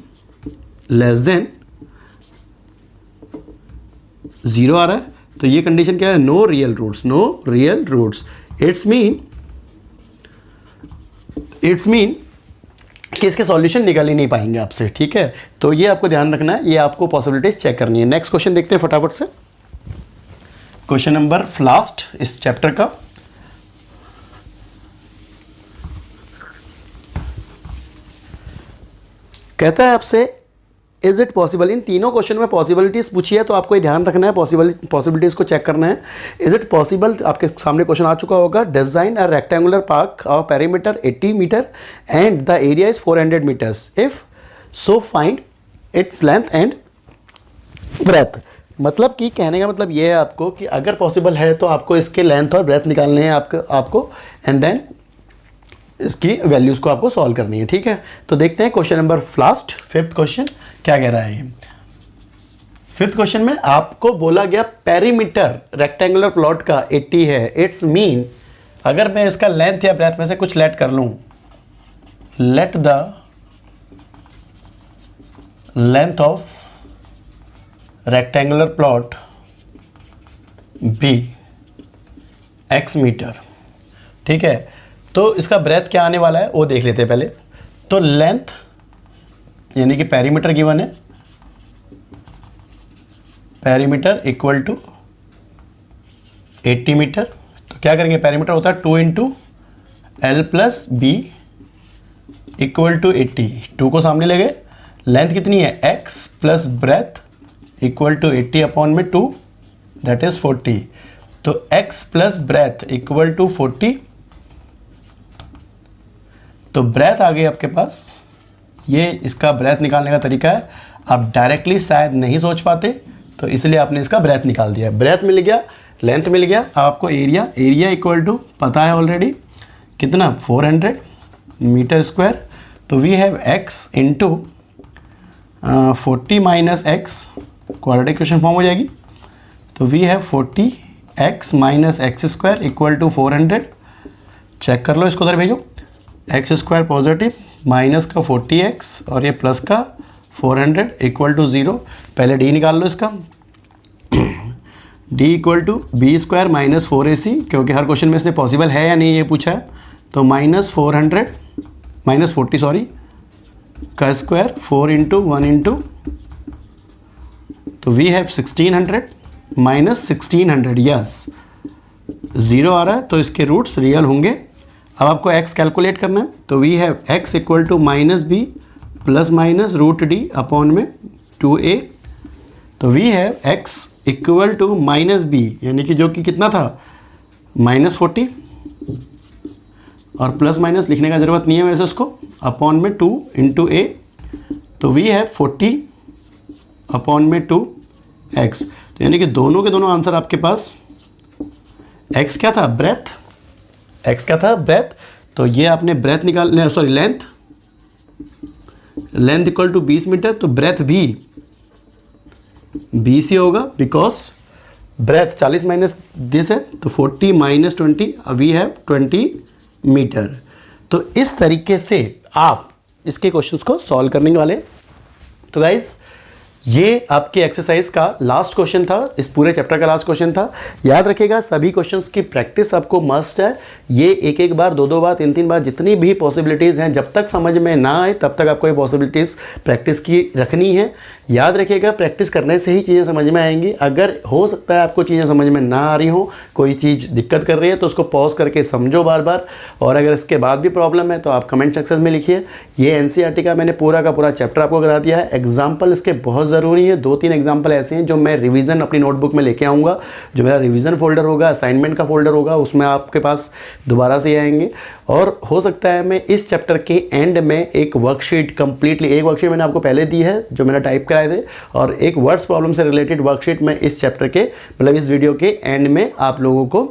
लेस देन 0 आ रहा है। तो ये कंडीशन क्या है, no real roots. It's mean कि इसके सॉल्यूशन निकाल ही नहीं पाएंगे आपसे, ठीक है। तो ये आपको ध्यान रखना है, ये आपको पॉसिबिलिटीज चेक करनी है। नेक्स्ट क्वेश्चन देखते हैं फटाफट से, क्वेश्चन नंबर लास्ट इस चैप्टर का। कहता है आपसे इज इट पॉसिबल, इन तीनों क्वेश्चन में पॉसिबिलिटीज पूछी है तो आपको ये ध्यान रखना है, पॉसिबिलिटीज को चेक करना है। इज इट पॉसिबल, आपके सामने क्वेश्चन आ चुका होगा, design a rectangular park of perimeter 80 metre and the area is 400 metres, if so find its length and breadth. मतलब कि कहने का मतलब ये है आपको कि अगर पॉसिबल है तो आपको इसके लेंथ और ब्रेथ निकालने हैं आपको एंड देन इसकी वैल्यूज़ को आपको सॉल्व करनी है, ठीक है। तो देखते हैं question number last, fifth question क्या कह रहा है। फिफ्थ क्वेश्चन में आपको बोला गया पेरीमीटर रेक्टेंगुलर प्लॉट का 80 है। इट्स मीन अगर मैं इसका लेंथ या ब्रेथ में से कुछ लेट कर लूं, let the length of rectangular plot be x metre, ठीक है। तो इसका ब्रेथ क्या आने वाला है वो देख लेते हैं पहले। तो लेंथ यानी कि पेरीमीटर गिवन है, पेरीमीटर इक्वल टू 80 मीटर। तो क्या करेंगे, पेरीमीटर होता है 2 into l plus b equal to 80, 2 को सामने ले गए। लेंथ कितनी है x plus breadth equal to 80 upon में 2 दैट इज 40। तो x plus breadth equal to 40, तो ब्रेथ आ गई आपके पास। ये इसका ब्रेथ निकालने का तरीका है, आप डायरेक्टली शायद नहीं सोच पाते तो इसलिए आपने इसका ब्रेथ निकाल दिया। ब्रेथ मिल गया, लेंथ मिल गया। अब आपको एरिया इक्वल टू पता है ऑलरेडी कितना 400 मीटर स्क्वायर। तो we have x into 40 minus x, quadratic equation form हो जाएगी। तो we have 40 x minus x square equal to 400। Check कर लो, इसको उधर भेजो। एक्स स्क्वायर पॉजिटिव माइनस का 40x और ये प्लस का 400 इक्वल टू 0। पहले डी निकाल लो इसका। D equal to b square minus 4ac, क्योंकि हर क्वेश्चन में इसने पॉसिबल है या नहीं ये पूछा है। तो माइनस 40 सॉरी का स्क्वायर 4 इंटू 1 इंटू, तो वी हैव 1600 माइनस 1600, यस 0 आ रहा है तो इसके रूट्स रियल होंगे। अब आपको x कैलकुलेट करना है। तो we have x equal to minus b plus minus root d upon में 2a। तो we have x equal to minus b, यानी कि जो कि कितना था -40, और प्लस माइनस लिखने का ज़रूरत नहीं है वैसे उसको, अपॉन में 2 इंटू a। तो वी हैव 40 अपॉन में 2x। तो यानी कि दोनों के दोनों आंसर आपके पास, x क्या था ब्रेथ, x क्या था ब्रेथ। तो ये आपने ब्रेथ निकाल, sorry length equal to 20 metre. तो ब्रेथ भी 20 ही होगा, बिकॉज ब्रेथ 40 माइनस दिस है, तो 40 माइनस 20 वी हैव 20 मीटर। तो इस तरीके से आप इसके क्वेश्चंस को सॉल्व करने वाले। तो गाइस ये आपके एक्सरसाइज का लास्ट क्वेश्चन था, इस पूरे चैप्टर का लास्ट क्वेश्चन था। याद रखिएगा सभी क्वेश्चंस की प्रैक्टिस आपको मस्ट है। ये एक बार, दो बार, तीन बार, जितनी भी पॉसिबिलिटीज़ हैं, जब तक समझ में ना आए तब तक आपको ये पॉसिबिलिटीज़ प्रैक्टिस की रखनी है। याद रखिएगा प्रैक्टिस करने से ही चीज़ें समझ में आएंगी। अगर हो सकता है आपको चीज़ें समझ में ना आ रही हो, कोई चीज़ दिक्कत कर रही है, तो उसको पॉज करके समझो बार बार। और अगर इसके बाद भी प्रॉब्लम है तो आप कमेंट सेक्शन में लिखिए। ये NCERT का मैंने पूरा का पूरा चैप्टर आपको करा दिया है। एग्जाम्पल इसके बहुत ज़रूरी है। 2-3 एग्जाम्पल ऐसे हैं जो मैं रिवीजन अपनी नोटबुक में लेके आऊँगा। जो मेरा रिवीजन फोल्डर होगा, असाइनमेंट का फोल्डर होगा, उसमें आपके पास दोबारा से आएंगे। और हो सकता है मैं इस चैप्टर के एंड में एक वर्कशीट कंप्लीटली, एक वर्कशीट मैंने आपको पहले दी है जो मैंने टाइप कराए थे, और एक वर्ड्स प्रॉब्लम से रिलेटेड वर्कशीट मैं इस चैप्टर के, मतलब इस वीडियो के एंड में आप लोगों को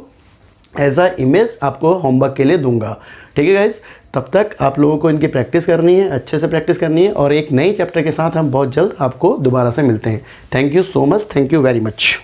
एज अ इमेज आपको होमवर्क के लिए दूंगा। ठीक है गाइज, तब तक आप लोगों को इनकी प्रैक्टिस करनी है, अच्छे से प्रैक्टिस करनी है, और एक नई चैप्टर के साथ हम बहुत जल्द आपको दोबारा से मिलते हैं। Thank you so much, thank you very much.